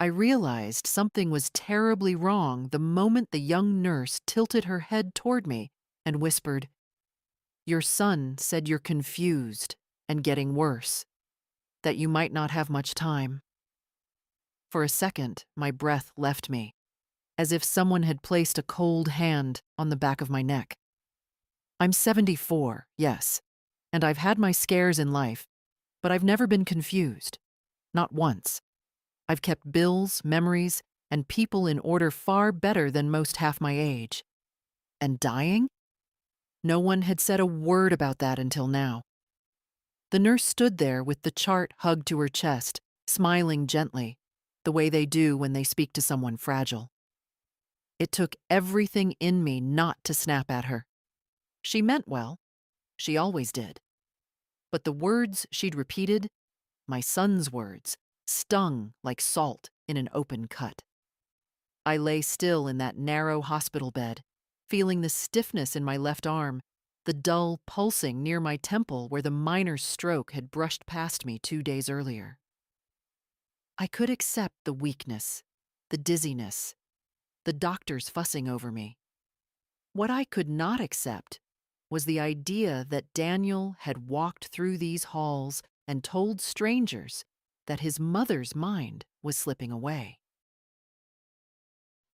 I realized something was terribly wrong the moment the young nurse tilted her head toward me and whispered, "Your son said you're confused and getting worse, that you might not have much time." For a second, my breath left me, as if someone had placed a cold hand on the back of my neck. I'm 74, yes, and I've had my scares in life, but I've never been confused. Not once. I've kept bills, memories, and people in order far better than most half my age. And dying? No one had said a word about that until now. The nurse stood there with the chart hugged to her chest, smiling gently, the way they do when they speak to someone fragile. It took everything in me not to snap at her. She meant well. She always did. But the words she'd repeated, my son's words, stung like salt in an open cut. I lay still in that narrow hospital bed, feeling the stiffness in my left arm, the dull pulsing near my temple where the minor stroke had brushed past me 2 days earlier. I could accept the weakness, the dizziness, the doctors fussing over me. What I could not accept was the idea that Daniel had walked through these halls and told strangers that his mother's mind was slipping away.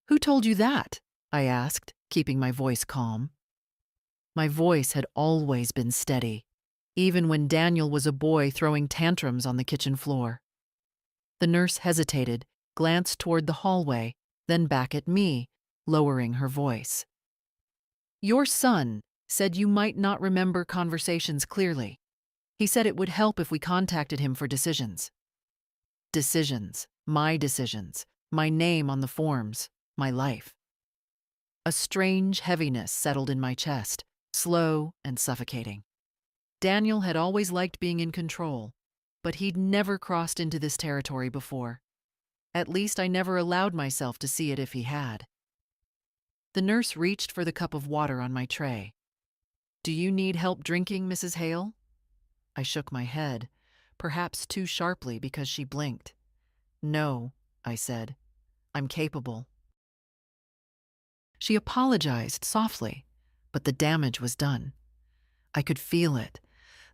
"Who told you that?" I asked, keeping my voice calm. My voice had always been steady, even when Daniel was a boy throwing tantrums on the kitchen floor. The nurse hesitated, glanced toward the hallway, then back at me, lowering her voice. "Your son said you might not remember conversations clearly. He said it would help if we contacted him for decisions." Decisions, my name on the forms, my life. A strange heaviness settled in my chest, slow and suffocating. Daniel had always liked being in control, but he'd never crossed into this territory before. At least I never allowed myself to see it if he had. The nurse reached for the cup of water on my tray. "Do you need help drinking, Mrs. Hale?" I shook my head, perhaps too sharply because she blinked. "No," I said. "I'm capable." She apologized softly, but the damage was done. I could feel it,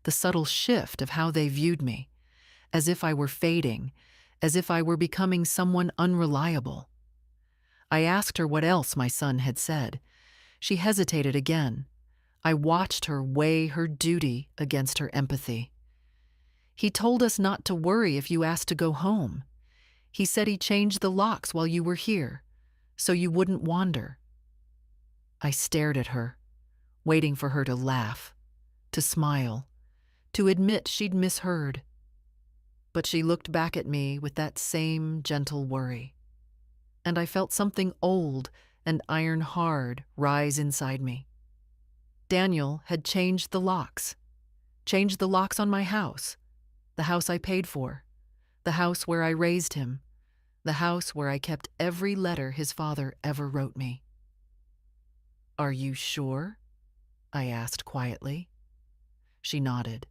the subtle shift of how they viewed me, as if I were fading, as if I were becoming someone unreliable. I asked her what else my son had said. She hesitated again. I watched her weigh her duty against her empathy. "He told us not to worry if you asked to go home. He said he changed the locks while you were here, so you wouldn't wander." I stared at her, waiting for her to laugh, to smile, to admit she'd misheard. But she looked back at me with that same gentle worry, and I felt something old and iron-hard rise inside me. Daniel had changed the locks on my house, the house I paid for, the house where I raised him, the house where I kept every letter his father ever wrote me. "Are you sure?" I asked quietly. She nodded.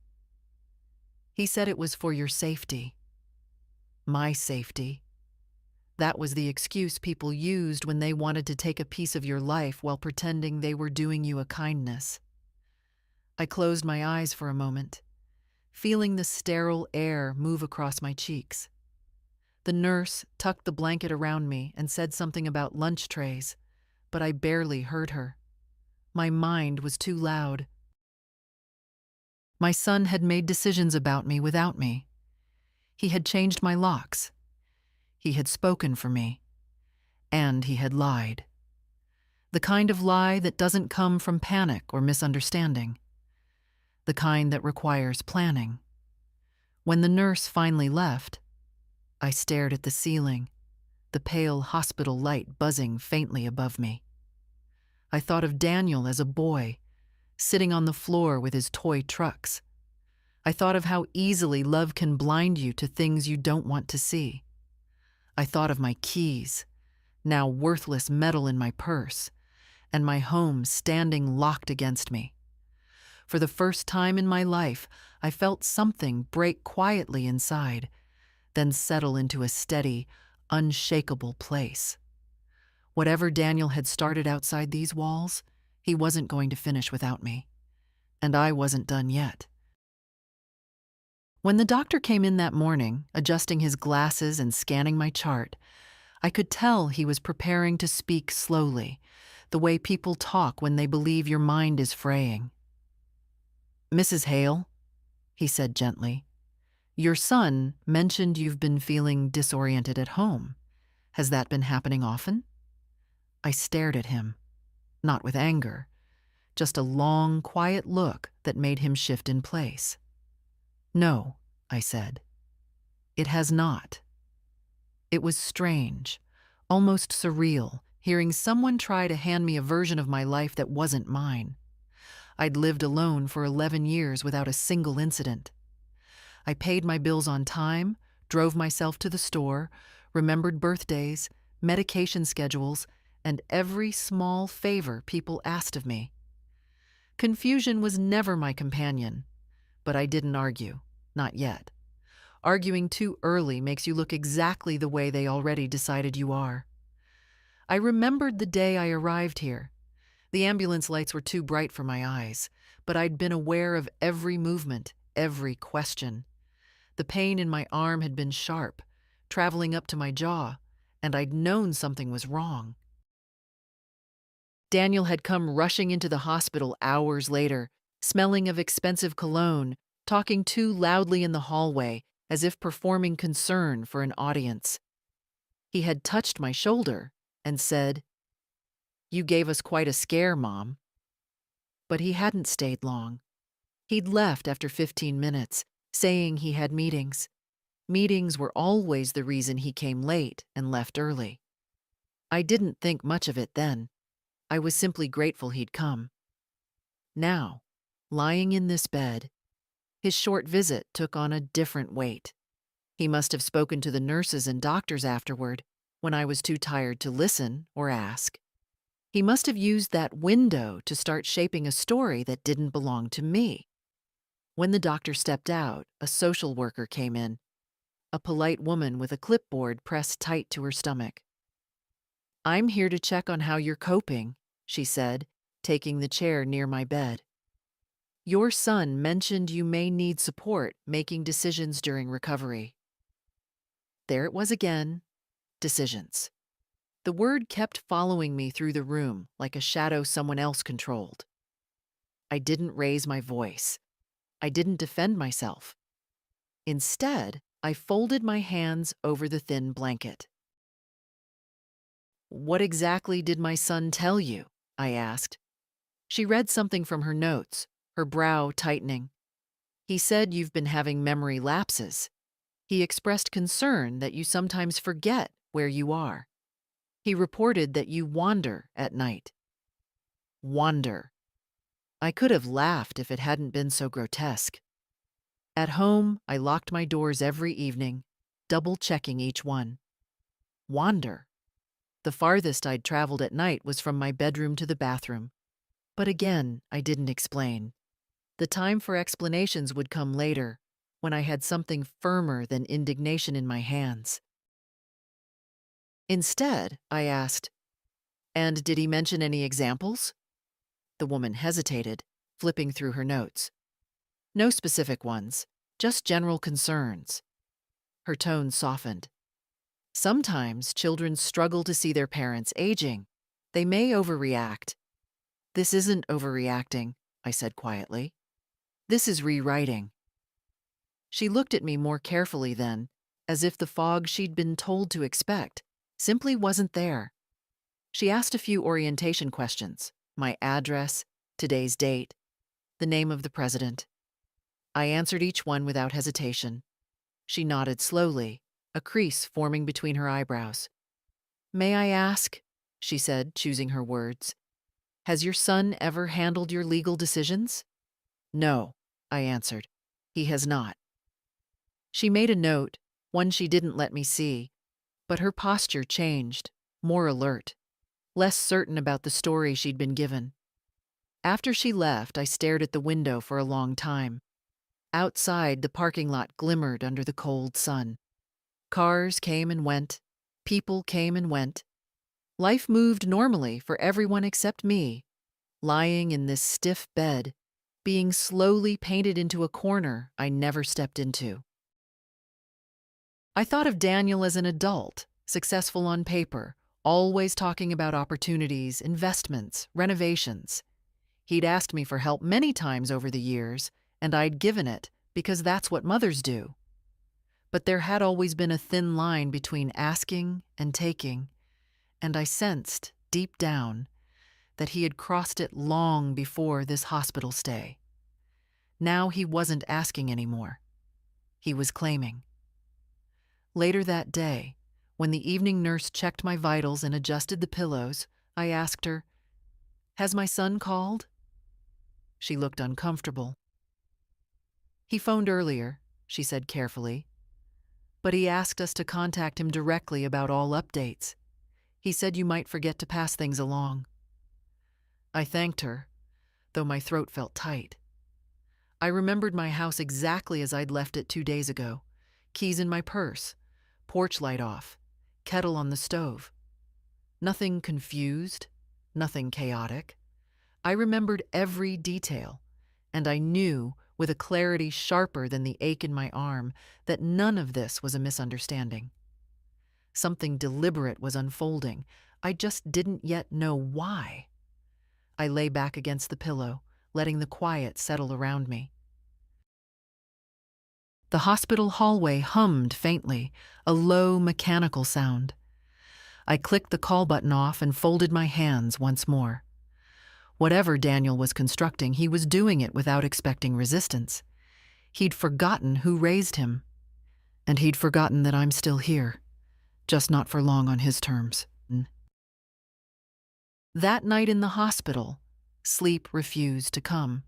"He said it was for your safety." My safety. That was the excuse people used when they wanted to take a piece of your life while pretending they were doing you a kindness. I closed my eyes for a moment, feeling the sterile air move across my cheeks. The nurse tucked the blanket around me and said something about lunch trays, but I barely heard her. My mind was too loud. My son had made decisions about me without me. He had changed my locks. He had spoken for me. And he had lied. The kind of lie that doesn't come from panic or misunderstanding. The kind that requires planning. When the nurse finally left, I stared at the ceiling, the pale hospital light buzzing faintly above me. I thought of Daniel as a boy, sitting on the floor with his toy trucks. I thought of how easily love can blind you to things you don't want to see. I thought of my keys, now worthless metal in my purse, and my home standing locked against me. For the first time in my life, I felt something break quietly inside, then settle into a steady, unshakable place. Whatever Daniel had started outside these walls, he wasn't going to finish without me. And I wasn't done yet. When the doctor came in that morning, adjusting his glasses and scanning my chart, I could tell he was preparing to speak slowly, the way people talk when they believe your mind is fraying. "Mrs. Hale," he said gently, "your son mentioned you've been feeling disoriented at home. Has that been happening often?" I stared at him, not with anger, just a long, quiet look that made him shift in place. "No," I said. "It has not." It was strange, almost surreal, hearing someone try to hand me a version of my life that wasn't mine. I'd lived alone for 11 years without a single incident. I paid my bills on time, drove myself to the store, remembered birthdays, medication schedules, and every small favor people asked of me. Confusion was never my companion, but I didn't argue, not yet. Arguing too early makes you look exactly the way they already decided you are. I remembered the day I arrived here. The ambulance lights were too bright for my eyes, but I'd been aware of every movement, every question. The pain in my arm had been sharp, traveling up to my jaw, and I'd known something was wrong. Daniel had come rushing into the hospital hours later, smelling of expensive cologne, talking too loudly in the hallway, as if performing concern for an audience. He had touched my shoulder and said, "You gave us quite a scare, Mom." But he hadn't stayed long. He'd left after 15 minutes, saying he had meetings. Meetings were always the reason he came late and left early. I didn't think much of it then. I was simply grateful he'd come. Now, lying in this bed, his short visit took on a different weight. He must have spoken to the nurses and doctors afterward, when I was too tired to listen or ask. He must have used that window to start shaping a story that didn't belong to me. When the doctor stepped out, a social worker came in, a polite woman with a clipboard pressed tight to her stomach. "I'm here to check on how you're coping," she said, taking the chair near my bed. "Your son mentioned you may need support making decisions during recovery." There it was again, decisions. The word kept following me through the room like a shadow someone else controlled. I didn't raise my voice. I didn't defend myself. Instead, I folded my hands over the thin blanket. "What exactly did my son tell you?" I asked. She read something from her notes, her brow tightening. "He said you've been having memory lapses. He expressed concern that you sometimes forget where you are. He reported that you wander at night." Wander. I could have laughed if it hadn't been so grotesque. At home, I locked my doors every evening, double-checking each one. Wander. The farthest I'd traveled at night was from my bedroom to the bathroom. But again, I didn't explain. The time for explanations would come later, when I had something firmer than indignation in my hands. Instead, I asked, "And did he mention any examples?" The woman hesitated, flipping through her notes. "No specific ones, just general concerns." Her tone softened. "Sometimes children struggle to see their parents aging. They may overreact." "This isn't overreacting," I said quietly. "This is rewriting." She looked at me more carefully then, as if the fog she'd been told to expect simply wasn't there. She asked a few orientation questions, my address, today's date, the name of the president. I answered each one without hesitation. She nodded slowly, a crease forming between her eyebrows. "May I ask," she said, choosing her words, "has your son ever handled your legal decisions?" "No," I answered. "He has not." She made a note, one she didn't let me see, but her posture changed, more alert, less certain about the story she'd been given. After she left, I stared at the window for a long time. Outside, the parking lot glimmered under the cold sun. Cars came and went, People came and went. Life moved normally for everyone except me, lying in this stiff bed, being slowly painted into a corner I never stepped into. I thought of Daniel as an adult, successful on paper, always talking about opportunities, investments, renovations. He'd asked me for help many times over the years, and I'd given it because that's what mothers do. But there had always been a thin line between asking and taking, and I sensed, deep down, that he had crossed it long before this hospital stay. Now he wasn't asking anymore. He was claiming. Later that day, when the evening nurse checked my vitals and adjusted the pillows, I asked her, "Has my son called?" She looked uncomfortable. "He phoned earlier," she said carefully, "but he asked us to contact him directly about all updates. He said you might forget to pass things along." I thanked her, though my throat felt tight. I remembered my house exactly as I'd left it 2 days ago. Keys in my purse, porch light off, kettle on the stove. Nothing confused, nothing chaotic. I remembered every detail, and I knew, with a clarity sharper than the ache in my arm, that none of this was a misunderstanding. Something deliberate was unfolding. I just didn't yet know why. I lay back against the pillow, letting the quiet settle around me. The hospital hallway hummed faintly, a low, mechanical sound. I clicked the call button off and folded my hands once more. Whatever Daniel was constructing, he was doing it without expecting resistance. He'd forgotten who raised him. And he'd forgotten that I'm still here, just not for long on his terms. That night in the hospital, sleep refused to come.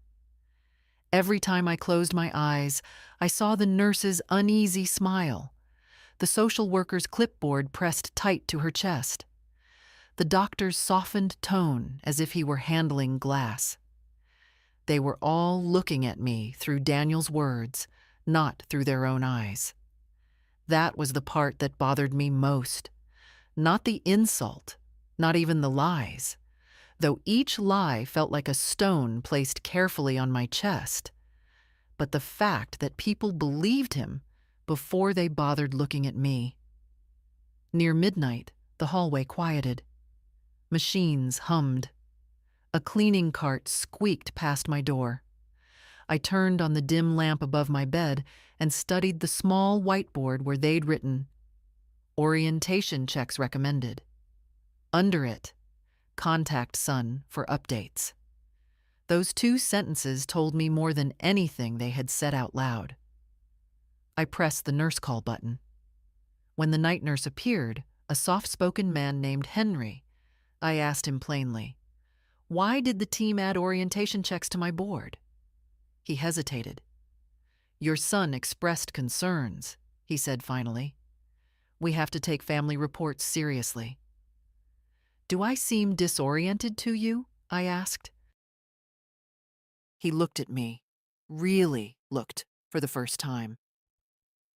Every time I closed my eyes, I saw the nurse's uneasy smile, the social worker's clipboard pressed tight to her chest, the doctor's softened tone as if he were handling glass. They were all looking at me through Daniel's words, not through their own eyes. That was the part that bothered me most. Not the insult, not even the lies, though each lie felt like a stone placed carefully on my chest, but the fact that people believed him before they bothered looking at me. Near midnight, the hallway quieted. Machines hummed. A cleaning cart squeaked past my door. I turned on the dim lamp above my bed and studied the small whiteboard where they'd written, "Orientation checks recommended." Under it, "Contact son for updates." Those 2 sentences told me more than anything they had said out loud. I pressed the nurse call button. When the night nurse appeared, a soft-spoken man named Henry, I asked him plainly, "Why did the team add orientation checks to my board?" He hesitated. "Your son expressed concerns," he said finally. "We have to take family reports seriously." "Do I seem disoriented to you?" I asked. He looked at me, really looked for the first time.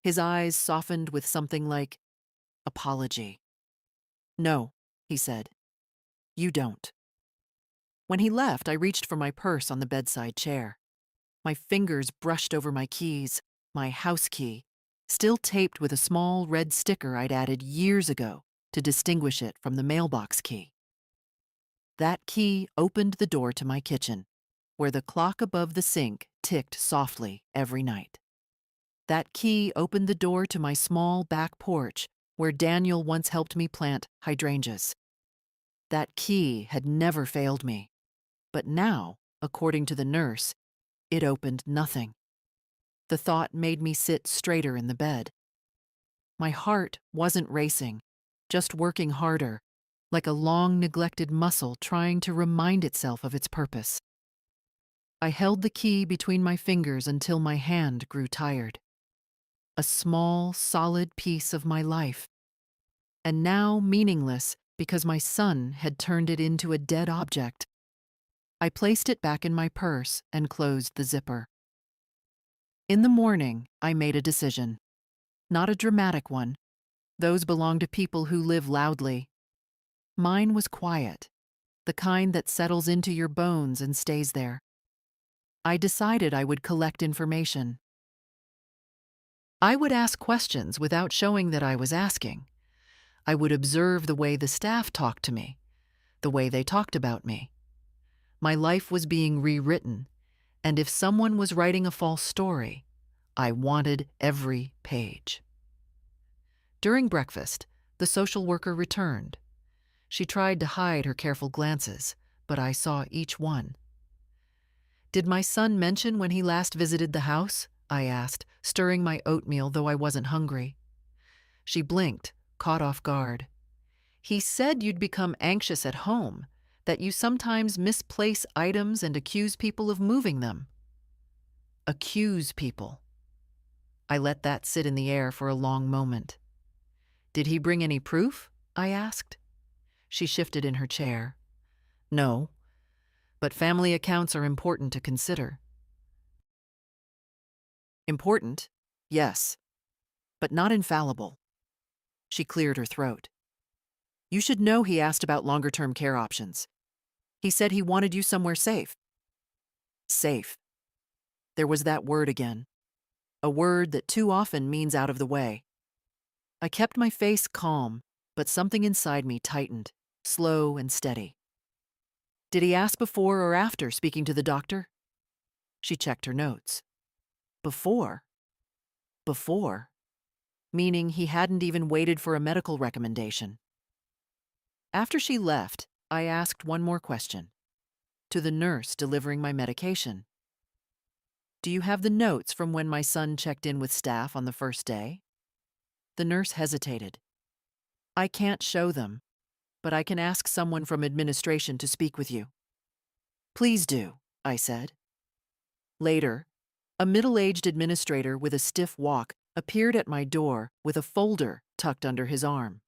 His eyes softened with something like apology. "No," he said, "you don't." When he left, I reached for my purse on the bedside chair. My fingers brushed over my keys, my house key, still taped with a small red sticker I'd added years ago to distinguish it from the mailbox key. That key opened the door to my kitchen, where the clock above the sink ticked softly every night. That key opened the door to my small back porch, where Daniel once helped me plant hydrangeas. That key had never failed me, but now, according to the nurse, it opened nothing. The thought made me sit straighter in the bed. My heart wasn't racing, just working harder, like a long-neglected muscle trying to remind itself of its purpose. I held the key between my fingers until my hand grew tired. A small, solid piece of my life, and now meaningless because my son had turned it into a dead object. I placed it back in my purse and closed the zipper. In the morning, I made a decision. Not a dramatic one, Those belong to people who live loudly. Mine was quiet, the kind that settles into your bones and stays there. I decided I would collect information. I would ask questions without showing that I was asking. I would observe the way the staff talked to me, the way they talked about me. My life was being rewritten, and if someone was writing a false story, I wanted every page. During breakfast, the social worker returned. She tried to hide her careful glances, but I saw each one. "Did my son mention when he last visited the house?" I asked, stirring my oatmeal though I wasn't hungry. She blinked, caught off guard. "He said you'd become anxious at home, that you sometimes misplace items and accuse people of moving them." Accuse people. I let that sit in the air for a long moment. "Did he bring any proof?" I asked. She shifted in her chair. "No, but family accounts are important to consider." "Important? Yes, but not infallible." She cleared her throat. "You should know he asked about longer-term care options. He said he wanted you somewhere safe." Safe. There was that word again. A word that too often means out of the way. I kept my face calm, but something inside me tightened, slow and steady. "Did he ask before or after speaking to the doctor?" She checked her notes. Before? Before? Meaning he hadn't even waited for a medical recommendation. After she left, I asked one more question. To the nurse delivering my medication. "Do you have the notes from when my son checked in with staff on the first day?" The nurse hesitated. "I can't show them, but I can ask someone from administration to speak with you." "Please do," I said. Later, a middle-aged administrator with a stiff walk appeared at my door with a folder tucked under his arm.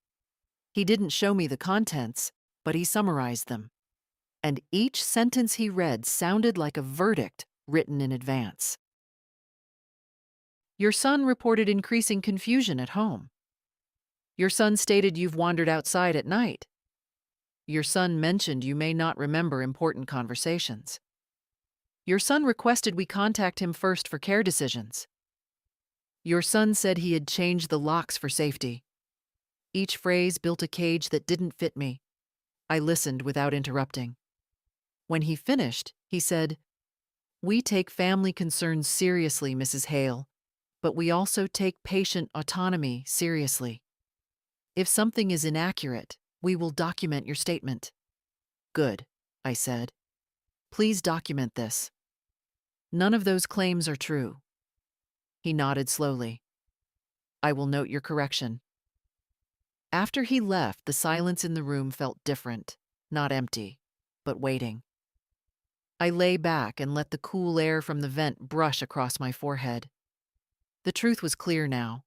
He didn't show me the contents, but he summarized them. And each sentence he read sounded like a verdict written in advance. "Your son reported increasing confusion at home. Your son stated you've wandered outside at night. Your son mentioned you may not remember important conversations. Your son requested we contact him first for care decisions. Your son said he had changed the locks for safety." Each phrase built a cage that didn't fit me. I listened without interrupting. When he finished, he said, "We take family concerns seriously, Mrs. Hale, but we also take patient autonomy seriously. If something is inaccurate, we will document your statement." "Good," I said. "Please document this." "None of those claims are true." He nodded slowly. "I will note your correction." After he left, the silence in the room felt different, not empty, but waiting. I lay back and let the cool air from the vent brush across my forehead. The truth was clear now.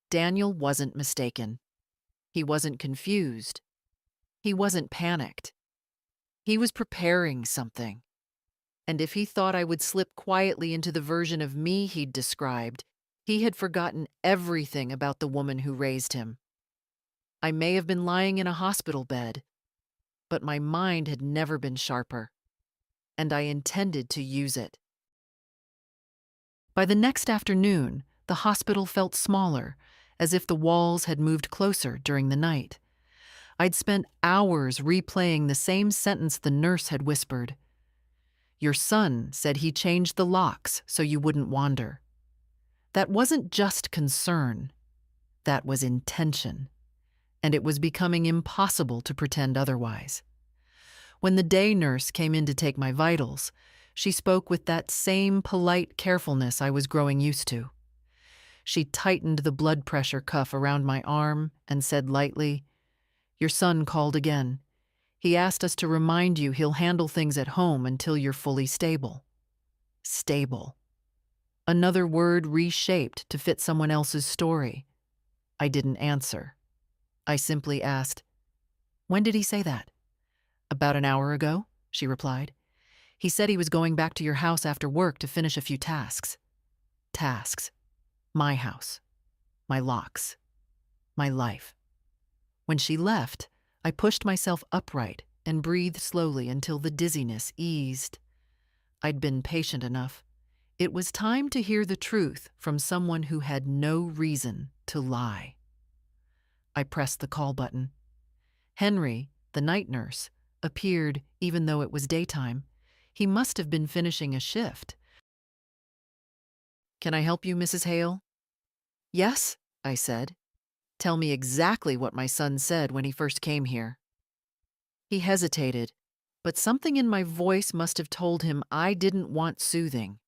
Daniel wasn't mistaken. He wasn't confused. He wasn't panicked. He was preparing something. And if he thought I would slip quietly into the version of me he'd described, he had forgotten everything about the woman who raised him. I may have been lying in a hospital bed, but my mind had never been sharper, and I intended to use it. By the next afternoon, the hospital felt smaller, as if the walls had moved closer during the night. I'd spent hours replaying the same sentence the nurse had whispered. "Your son said he changed the locks so you wouldn't wander." That wasn't just concern. That was intention. And it was becoming impossible to pretend otherwise. When the day nurse came in to take my vitals, she spoke with that same polite carefulness I was growing used to. She tightened the blood pressure cuff around my arm and said lightly, "Your son called again. He asked us to remind you he'll handle things at home until you're fully stable." Stable. Another word reshaped to fit someone else's story. I didn't answer. I simply asked, "When did he say that?" "About an hour ago," she replied. "He said he was going back to your house after work to finish a few tasks." Tasks. My house. My locks. my life. When she left, I pushed myself upright and breathed slowly until the dizziness eased. I'd been patient enough. It was time to hear the truth from someone who had no reason to lie. I pressed the call button. Henry, the night nurse, appeared even though it was daytime. He must have been finishing a shift. "Can I help you, Mrs. Hale?" "Yes," I said. "Tell me exactly what my son said when he first came here." He hesitated, but something in my voice must have told him I didn't want soothing.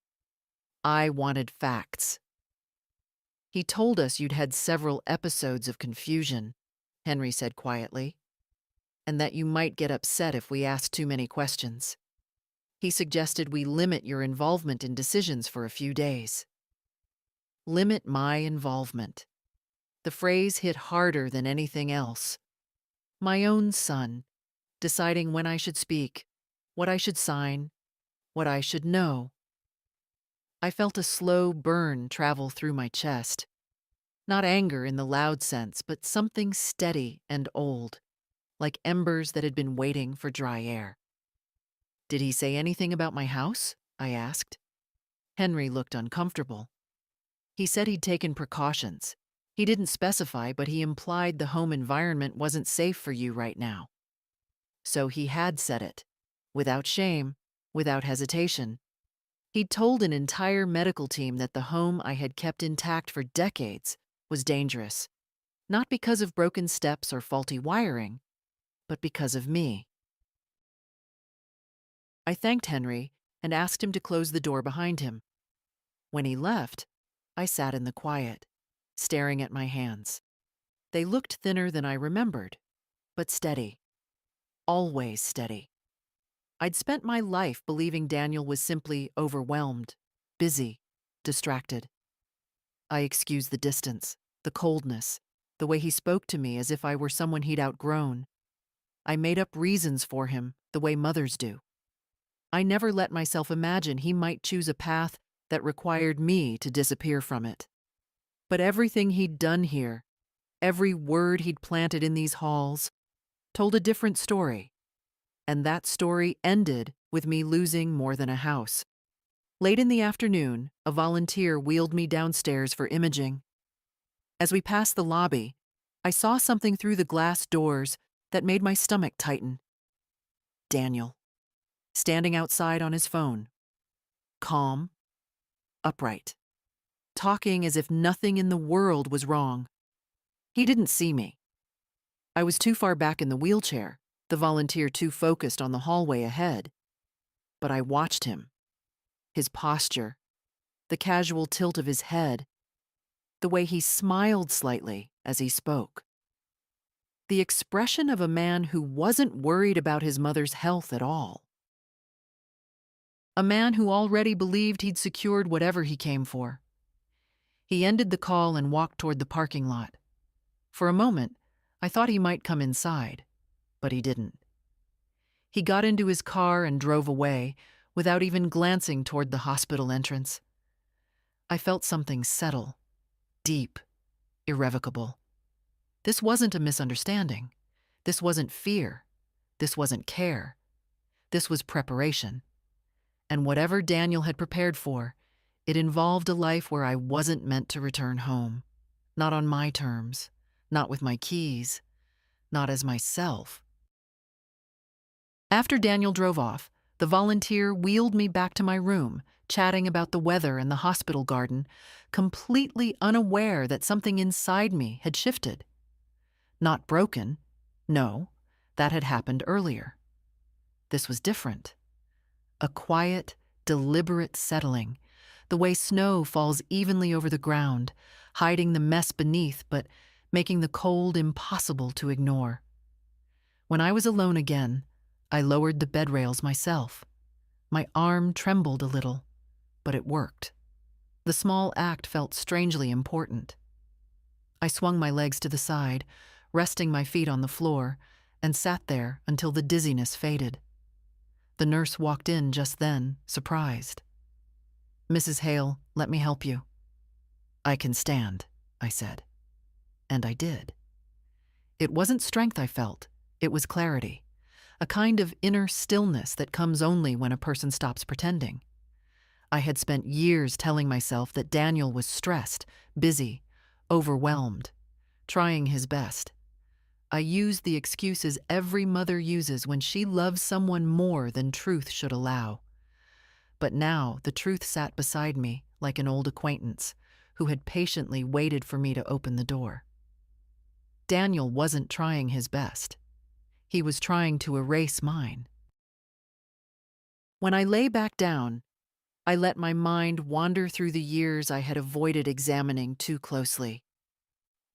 I wanted facts. "He told us you'd had several episodes of confusion," Henry said quietly, "and that you might get upset if we asked too many questions. He suggested we limit your involvement in decisions for a few days." Limit my involvement. The phrase hit harder than anything else. My own son, deciding when I should speak, what I should sign, what I should know. I felt a slow burn travel through my chest. Not anger in the loud sense, but something steady and old, like embers that had been waiting for dry air. "Did he say anything about my house?" I asked. Henry looked uncomfortable. "He said he'd taken precautions. He didn't specify, but he implied the home environment wasn't safe for you right now." So he had said it, without shame, without hesitation. He'd told an entire medical team that the home I had kept intact for decades was dangerous, not because of broken steps or faulty wiring, but because of me. I thanked Henry and asked him to close the door behind him. When he left, I sat in the quiet, staring at my hands. They looked thinner than I remembered, but steady. Always steady. I'd spent my life believing Daniel was simply overwhelmed, busy, distracted. I excused the distance, the coldness, the way he spoke to me as if I were someone he'd outgrown. I made up reasons for him, the way mothers do. I never let myself imagine he might choose a path that required me to disappear from it. But everything he'd done here, every word he'd planted in these halls, told a different story. And that story ended with me losing more than a house. Late in the afternoon, a volunteer wheeled me downstairs for imaging. As we passed the lobby, I saw something through the glass doors that made my stomach tighten. Daniel, standing outside on his phone, calm, upright, talking as if nothing in the world was wrong. He didn't see me. I was too far back in the wheelchair, the volunteer too focused on the hallway ahead. But I watched him. His posture, the casual tilt of his head, the way he smiled slightly as he spoke. The expression of a man who wasn't worried about his mother's health at all. A man who already believed he'd secured whatever he came for. He ended the call and walked toward the parking lot. For a moment, I thought he might come inside, but he didn't. He got into his car and drove away without even glancing toward the hospital entrance. I felt something settle, deep, irrevocable. This wasn't a misunderstanding. This wasn't fear. This wasn't care. This was preparation. And whatever Daniel had prepared for, it involved a life where I wasn't meant to return home. Not on my terms, not with my keys, not as myself. After Daniel drove off, the volunteer wheeled me back to my room, chatting about the weather and the hospital garden, completely unaware that something inside me had shifted. Not broken. No, that had happened earlier. This was different. A quiet, deliberate settling, the way snow falls evenly over the ground, hiding the mess beneath but making the cold impossible to ignore. When I was alone again, I lowered the bed rails myself. My arm trembled a little, but it worked. The small act felt strangely important. I swung my legs to the side, resting my feet on the floor, and sat there until the dizziness faded. The nurse walked in just then, surprised. "Mrs. Hale, let me help you." "I can stand," I said. And I did. It wasn't strength I felt, it was clarity, a kind of inner stillness that comes only when a person stops pretending. I had spent years telling myself that Daniel was stressed, busy, overwhelmed, trying his best. I used the excuses every mother uses when she loves someone more than truth should allow. But now the truth sat beside me like an old acquaintance who had patiently waited for me to open the door. Daniel wasn't trying his best. He was trying to erase mine. When I lay back down, I let my mind wander through the years I had avoided examining too closely.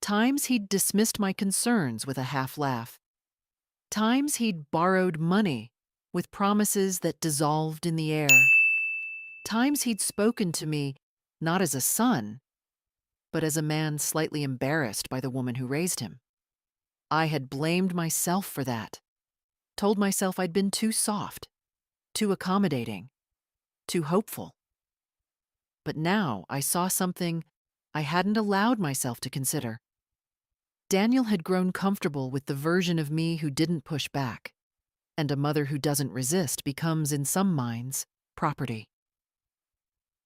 Times he'd dismissed my concerns with a half laugh. Times he'd borrowed money with promises that dissolved in the air. Times he'd spoken to me not as a son, but as a man slightly embarrassed by the woman who raised him. I had blamed myself for that, told myself I'd been too soft, too accommodating, too hopeful. But now I saw something I hadn't allowed myself to consider. Daniel had grown comfortable with the version of me who didn't push back, and a mother who doesn't resist becomes, in some minds, property.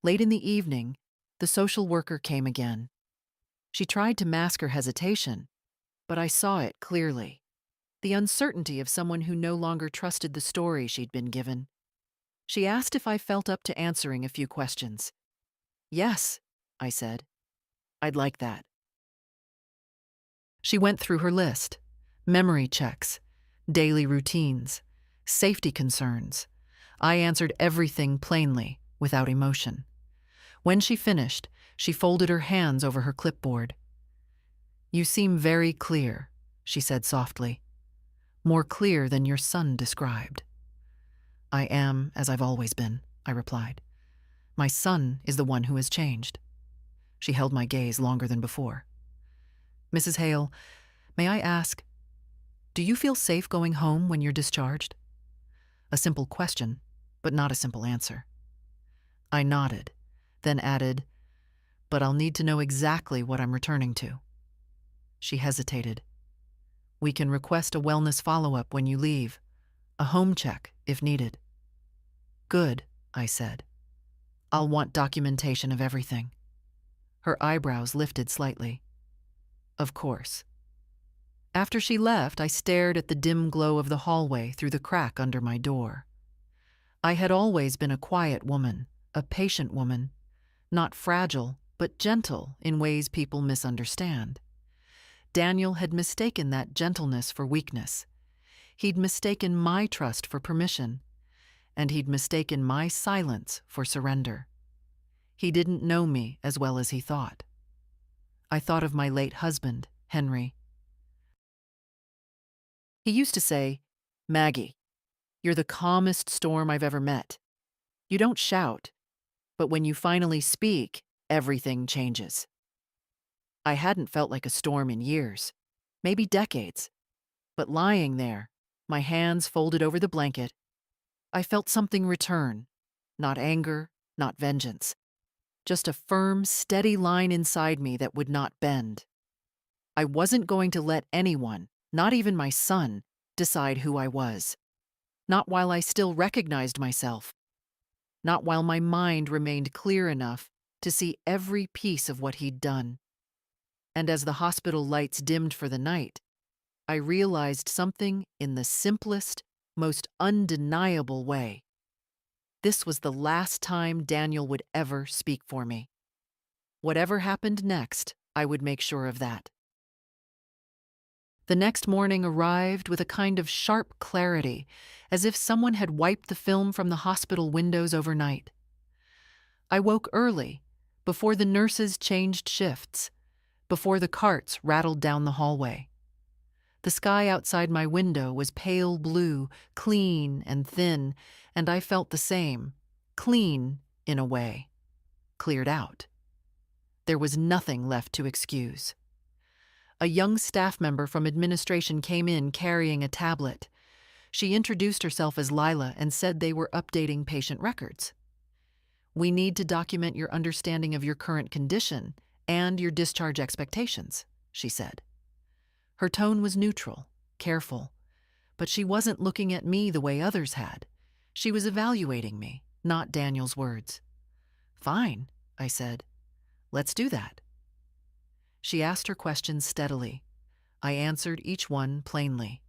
Late in the evening, the social worker came again. She tried to mask her hesitation, but I saw it clearly. The uncertainty of someone who no longer trusted the story she'd been given. She asked if I felt up to answering a few questions. "Yes," I said. "I'd like that." She went through her list: memory checks, daily routines, safety concerns. I answered everything plainly, without emotion. When she finished, she folded her hands over her clipboard. "You seem very clear," she said softly. "More clear than your son described." "I am as I've always been," I replied. "My son is the one who has changed." She held my gaze longer than before. "Mrs. Hale, may I ask, do you feel safe going home when you're discharged?" A simple question, but not a simple answer. I nodded, then added, "But I'll need to know exactly what I'm returning to." She hesitated. "We can request a wellness follow-up when you leave, a home check if needed." "Good," I said. "I'll want documentation of everything." Her eyebrows lifted slightly. "Of course." After she left, I stared at the dim glow of the hallway through the crack under my door. I had always been a quiet woman, a patient woman, not fragile, but gentle in ways people misunderstand. Daniel had mistaken that gentleness for weakness. He'd mistaken my trust for permission, and he'd mistaken my silence for surrender. He didn't know me as well as he thought. I thought of my late husband, Henry. He used to say, "Maggie, you're the calmest storm I've ever met. You don't shout, but when you finally speak, everything changes." I hadn't felt like a storm in years, maybe decades, but lying there, my hands folded over the blanket, I felt something return, not anger, not vengeance, just a firm, steady line inside me that would not bend. I wasn't going to let anyone, not even my son, decide who I was. Not while I still recognized myself. Not while my mind remained clear enough to see every piece of what he'd done. And as the hospital lights dimmed for the night, I realized something in the simplest, most undeniable way. This was the last time Daniel would ever speak for me. Whatever happened next, I would make sure of that. The next morning arrived with a kind of sharp clarity, as if someone had wiped the film from the hospital windows overnight. I woke early, before the nurses changed shifts, before the carts rattled down the hallway. The sky outside my window was pale blue, clean and thin, and I felt the same, clean in a way, cleared out. There was nothing left to excuse. A young staff member from administration came in carrying a tablet. She introduced herself as Lila and said they were updating patient records. "We need to document your understanding of your current condition and your discharge expectations," she said. Her tone was neutral, careful, but she wasn't looking at me the way others had. She was evaluating me, not Daniel's words. Fine, I said. Let's do that. She asked her questions steadily. I answered each one plainly.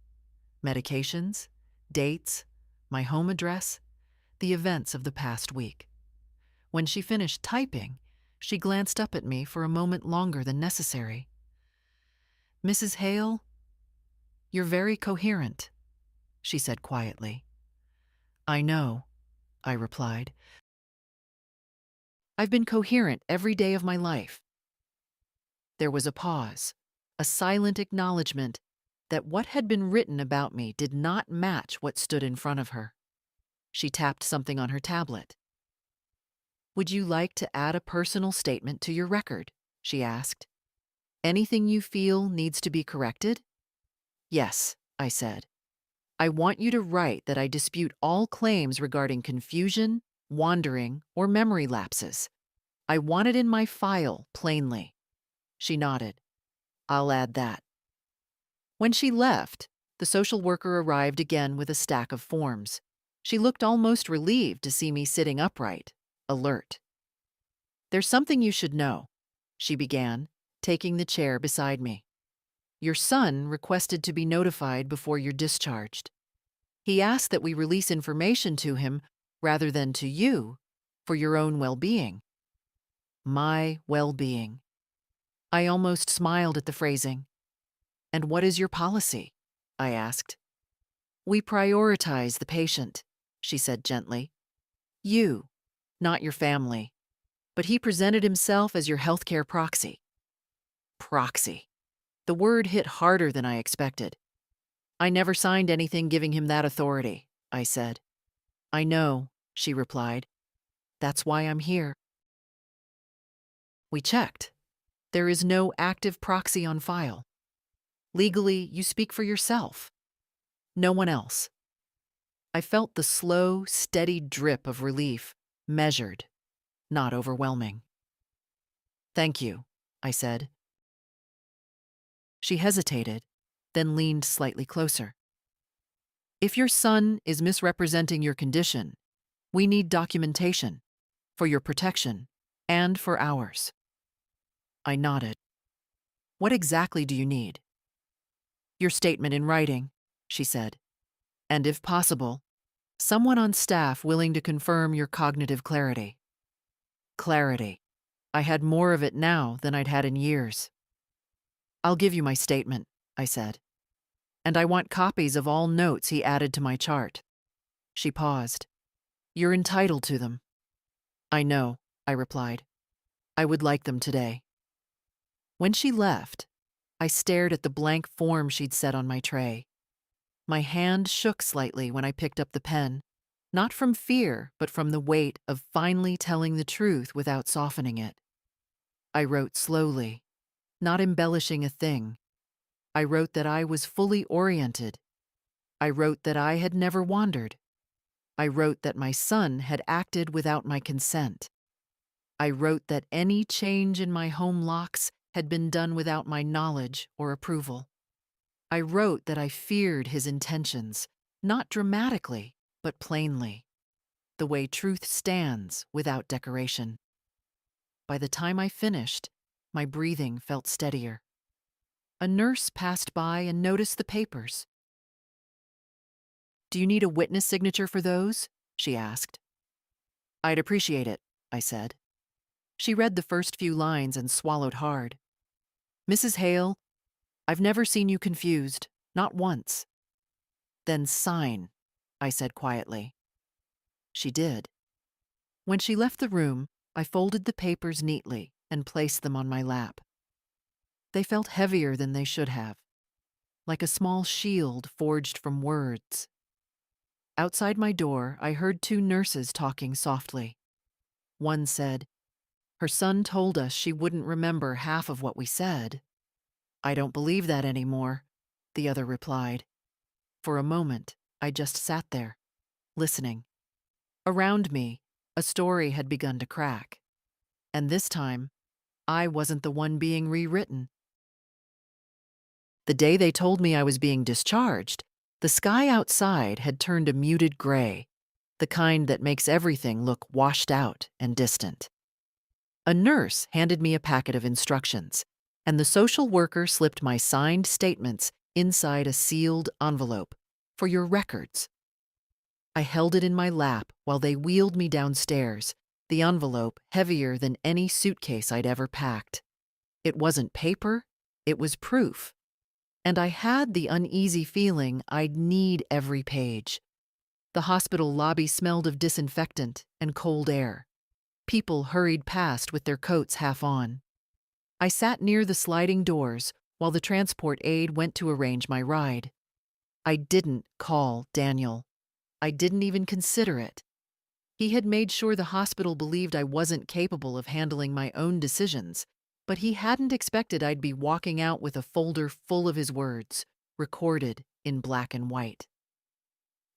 Medications, dates, my home address, the events of the past week. When she finished typing, she glanced up at me for a moment longer than necessary. Mrs. Hale, you're very coherent, she said quietly. I know, I replied. I've been coherent every day of my life. There was a pause, a silent acknowledgement that what had been written about me did not match what stood in front of her. She tapped something on her tablet. Would you like to add a personal statement to your record? She asked. Anything you feel needs to be corrected? Yes, I said. I want you to write that I dispute all claims regarding confusion, wandering, or memory lapses. I want it in my file, plainly. She nodded. I'll add that. When she left, the social worker arrived again with a stack of forms. She looked almost relieved to see me sitting upright, alert. There's something you should know, she began, taking the chair beside me. Your son requested to be notified before you're discharged. He asked that we release information to him rather than to you for your own well-being. My well-being. I almost smiled at the phrasing. And what is your policy? I asked. We prioritize the patient, she said gently. You, not your family. But he presented himself as your healthcare proxy. Proxy. The word hit harder than I expected. I never signed anything giving him that authority, I said. I know, she replied. That's why I'm here. We checked. There is no active proxy on file. Legally, you speak for yourself. No one else. I felt the slow, steady drip of relief, measured, not overwhelming. Thank you, I said. She hesitated, then leaned slightly closer. If your son is misrepresenting your condition, we need documentation for your protection and for ours. I nodded. What exactly do you need? Your statement in writing, she said, and if possible, someone on staff willing to confirm your cognitive clarity. Clarity. I had more of it now than I'd had in years. I'll give you my statement, I said. And I want copies of all notes he added to my chart. She paused. You're entitled to them. I know, I replied. I would like them today. When she left, I stared at the blank form she'd set on my tray. My hand shook slightly when I picked up the pen, not from fear, but from the weight of finally telling the truth without softening it. I wrote slowly, not embellishing a thing. I wrote that I was fully oriented. I wrote that I had never wandered. I wrote that my son had acted without my consent. I wrote that any change in my home locks had been done without my knowledge or approval. I wrote that I feared his intentions, not dramatically, but plainly, the way truth stands without decoration. By the time I finished, my breathing felt steadier. A nurse passed by and noticed the papers. Do you need a witness signature for those? She asked. I'd appreciate it, I said. She read the first few lines and swallowed hard. Mrs. Hale, I've never seen you confused, not once. Then sign, I said quietly. She did. When she left the room, I folded the papers neatly and placed them on my lap. They felt heavier than they should have, like a small shield forged from words. Outside my door, I heard two nurses talking softly. One said, her son told us she wouldn't remember half of what we said. I don't believe that anymore, the other replied. For a moment, I just sat there, listening. Around me, a story had begun to crack. And this time, I wasn't the one being rewritten. The day they told me I was being discharged, the sky outside had turned a muted gray, the kind that makes everything look washed out and distant. A nurse handed me a packet of instructions, and the social worker slipped my signed statements inside a sealed envelope for your records. I held it in my lap while they wheeled me downstairs, the envelope heavier than any suitcase I'd ever packed. It wasn't paper, it was proof. And I had the uneasy feeling I'd need every page. The hospital lobby smelled of disinfectant and cold air. People hurried past with their coats half on. I sat near the sliding doors while the transport aide went to arrange my ride. I didn't call Daniel. I didn't even consider it. He had made sure the hospital believed I wasn't capable of handling my own decisions, but he hadn't expected I'd be walking out with a folder full of his words, recorded in black and white.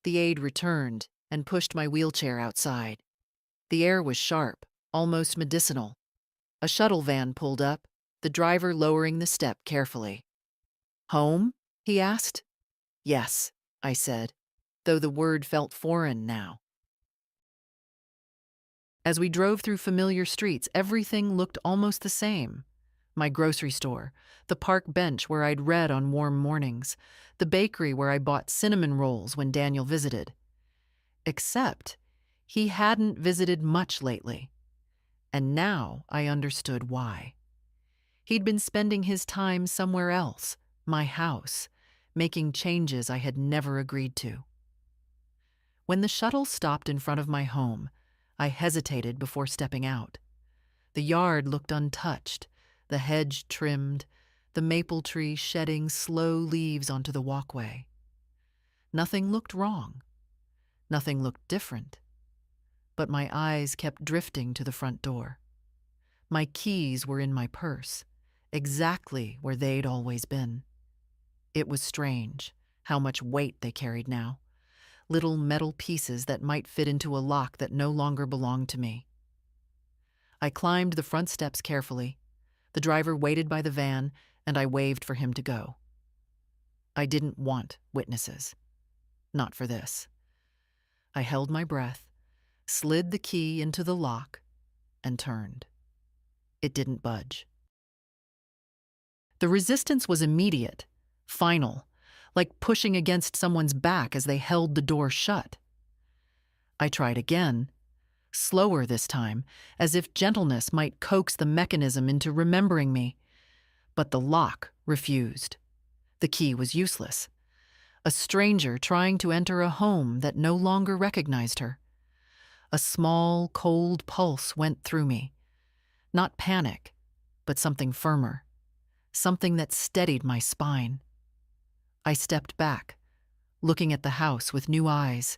The aide returned and pushed my wheelchair outside. The air was sharp, almost medicinal. A shuttle van pulled up, the driver lowering the step carefully. "Home?" he asked. "Yes," I said, though the word felt foreign now. As we drove through familiar streets, everything looked almost the same. My grocery store, the park bench where I'd read on warm mornings, the bakery where I bought cinnamon rolls when Daniel visited. Except he hadn't visited much lately. And now I understood why. He'd been spending his time somewhere else, my house, making changes I had never agreed to. When the shuttle stopped in front of my home, I hesitated before stepping out. The yard looked untouched, the hedge trimmed, the maple tree shedding slow leaves onto the walkway. Nothing looked wrong. Nothing looked different. But my eyes kept drifting to the front door. My keys were in my purse, exactly where they'd always been. It was strange how much weight they carried now. Little metal pieces that might fit into a lock that no longer belonged to me. I climbed the front steps carefully. The driver waited by the van, and I waved for him to go. I didn't want witnesses. Not for this. I held my breath, slid the key into the lock, and turned. It didn't budge. The resistance was immediate, final, like pushing against someone's back as they held the door shut. I tried again, slower this time, as if gentleness might coax the mechanism into remembering me. But the lock refused. The key was useless. A stranger trying to enter a home that no longer recognized her. A small, cold pulse went through me. Not panic, but something firmer. Something that steadied my spine. I stepped back, looking at the house with new eyes.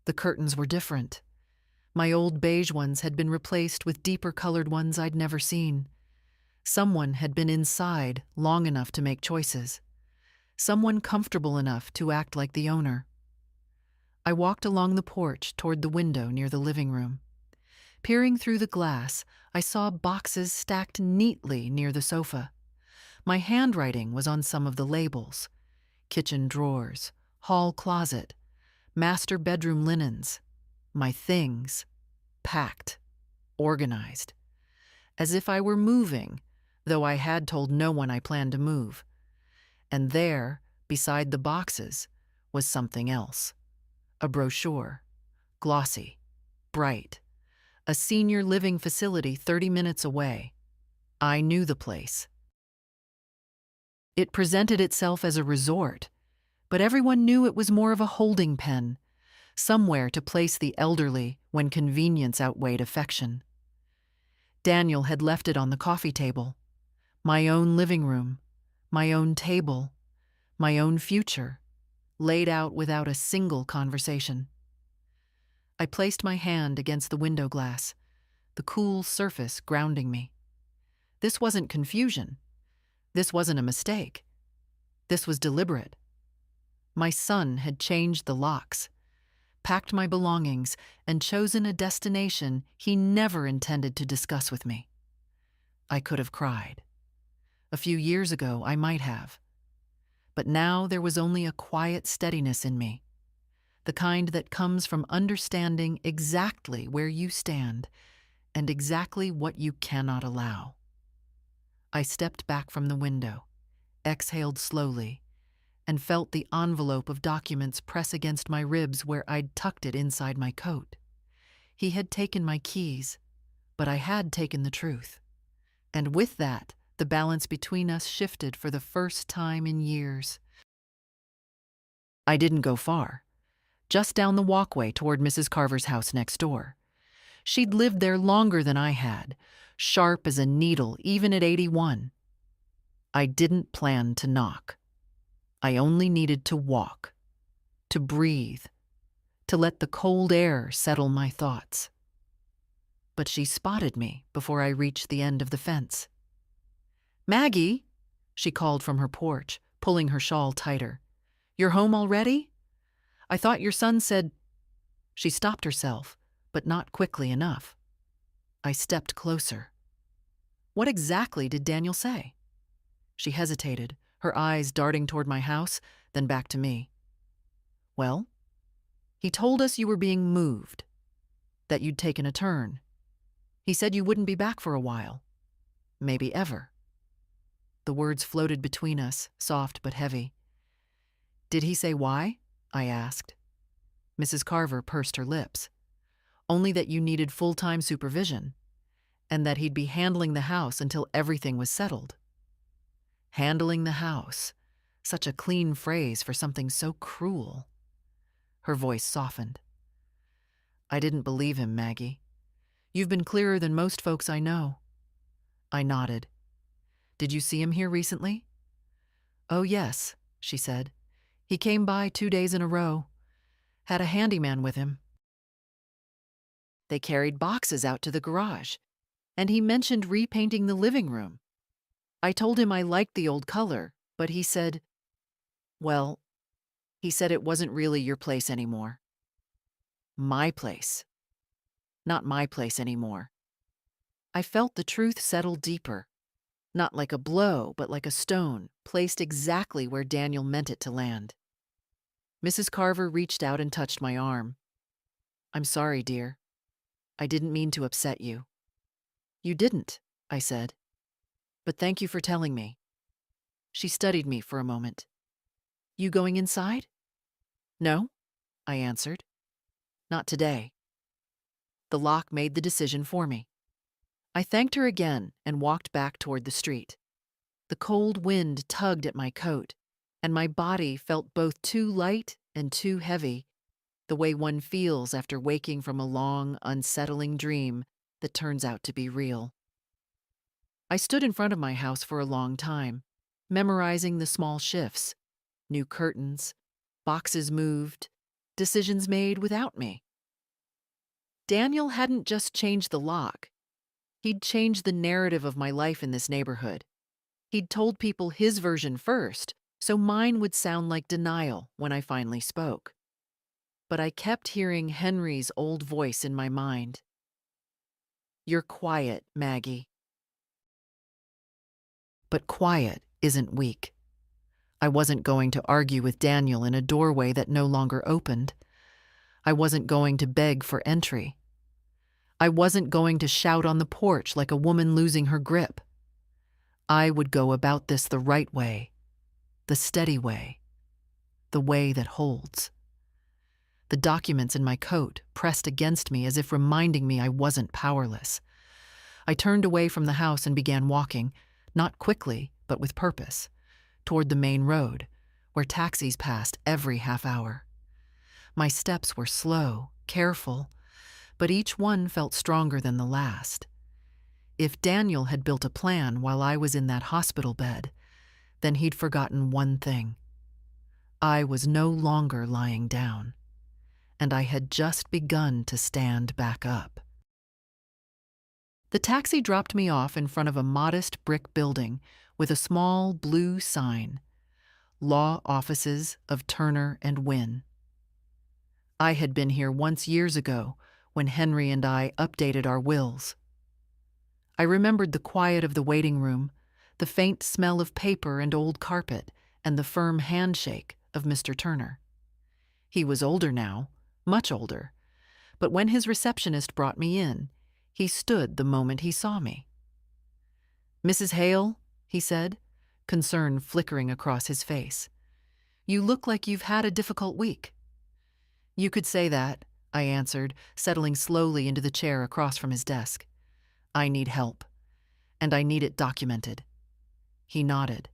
The curtains were different. My old beige ones had been replaced with deeper colored ones I'd never seen. Someone had been inside long enough to make choices. Someone comfortable enough to act like the owner. I walked along the porch toward the window near the living room. Peering through the glass, I saw boxes stacked neatly near the sofa. My handwriting was on some of the labels. Kitchen drawers, hall closet, master bedroom linens. My things, packed, organized. As if I were moving, though I had told no one I planned to move. And there, beside the boxes, was something else. A brochure, glossy, bright. A senior living facility 30 minutes away. I knew the place. It presented itself as a resort, but everyone knew it was more of a holding pen, somewhere to place the elderly when convenience outweighed affection. Daniel had left it on the coffee table. My own living room, my own table, my own future, laid out without a single conversation. I placed my hand against the window glass, the cool surface grounding me. This wasn't confusion. This wasn't a mistake. This was deliberate. My son had changed the locks, packed my belongings, and chosen a destination he never intended to discuss with me. I could have cried. A few years ago, I might have. But now there was only a quiet steadiness in me, the kind that comes from understanding exactly where you stand and exactly what you cannot allow. I stepped back from the window, exhaled slowly, and felt the envelope of documents press against my ribs where I'd tucked it inside my coat. He had taken my keys, but I had taken the truth. And with that, the balance between us shifted for the first time in years. I didn't go far, just down the walkway toward Mrs. Carver's house next door. She'd lived there longer than I had, sharp as a needle even at 81. I didn't plan to knock. I only needed to walk, to breathe, to let the cold air settle my thoughts. But she spotted me before I reached the end of the fence. "Maggie," she called from her porch, pulling her shawl tighter. "You're home already? I thought your son said—" She stopped herself, but not quickly enough. I stepped closer. "What exactly did Daniel say?" She hesitated, her eyes darting toward my house, then back to me. "Well, he told us you were being moved, that you'd taken a turn. He said you wouldn't be back for a while. Maybe ever." The words floated between us, soft but heavy. "Did he say why?" I asked. Mrs. Carver pursed her lips. "Only that you needed full-time supervision, and that he'd be handling the house until everything was settled." Handling the house. Such a clean phrase for something so cruel. Her voice softened. "I didn't believe him, Maggie. You've been clearer than most folks I know." I nodded. "Did you see him here recently?" "Oh, yes," she said. "He came by 2 days in a row. Had a handyman with him. They carried boxes out to the garage, and he mentioned repainting the living room. I told him I liked the old color, but he said, well, he said it wasn't really your place anymore." My place. Not my place anymore. I felt the truth settle deeper, not like a blow, but like a stone, placed exactly where Daniel meant it to land. Mrs. Carver reached out and touched my arm. "I'm sorry, dear. I didn't mean to upset you." "You didn't," I said. "But thank you for telling me." She studied me for a moment. "You going inside?" "No," I answered. "Not today." The lock made the decision for me. I thanked her again and walked back toward the street. The cold wind tugged at my coat, and my body felt both too light and too heavy, the way one feels after waking from a long, unsettling dream that turns out to be real. I stood in front of my house for a long time, memorizing the small shifts, new curtains, boxes moved, decisions made without me. Daniel hadn't just changed the lock. He'd changed the narrative of my life in this neighborhood. He'd told people his version first, so mine would sound like denial when I finally spoke. But I kept hearing Henry's old voice in my mind. "You're quiet, Maggie." But quiet isn't weak. I wasn't going to argue with Daniel in a doorway that no longer opened. I wasn't going to beg for entry. I wasn't going to shout on the porch like a woman losing her grip. I would go about this the right way, the steady way, the way that holds. The documents in my coat pressed against me as if reminding me I wasn't powerless. I turned away from the house and began walking, not quickly, but with purpose, toward the main road, where taxis passed every half hour. My steps were slow, careful, but each one felt stronger than the last. If Daniel had built a plan while I was in that hospital bed, then he'd forgotten one thing. I was no longer lying down, and I had just begun to stand back up. The taxi dropped me off in front of a modest brick building with a small blue sign, Law Offices of Turner and Wynn. I had been here once years ago when Henry and I updated our wills. I remembered the quiet of the waiting room, the faint smell of paper and old carpet, and the firm handshake of Mr. Turner. He was older now, much older, but when his receptionist brought me in, he stood the moment he saw me. "Mrs. Hale," he said, concern flickering across his face, "you look like you've had a difficult week." "You could say that," I answered, settling slowly into the chair across from his desk. "I need help, and I need it documented." He nodded.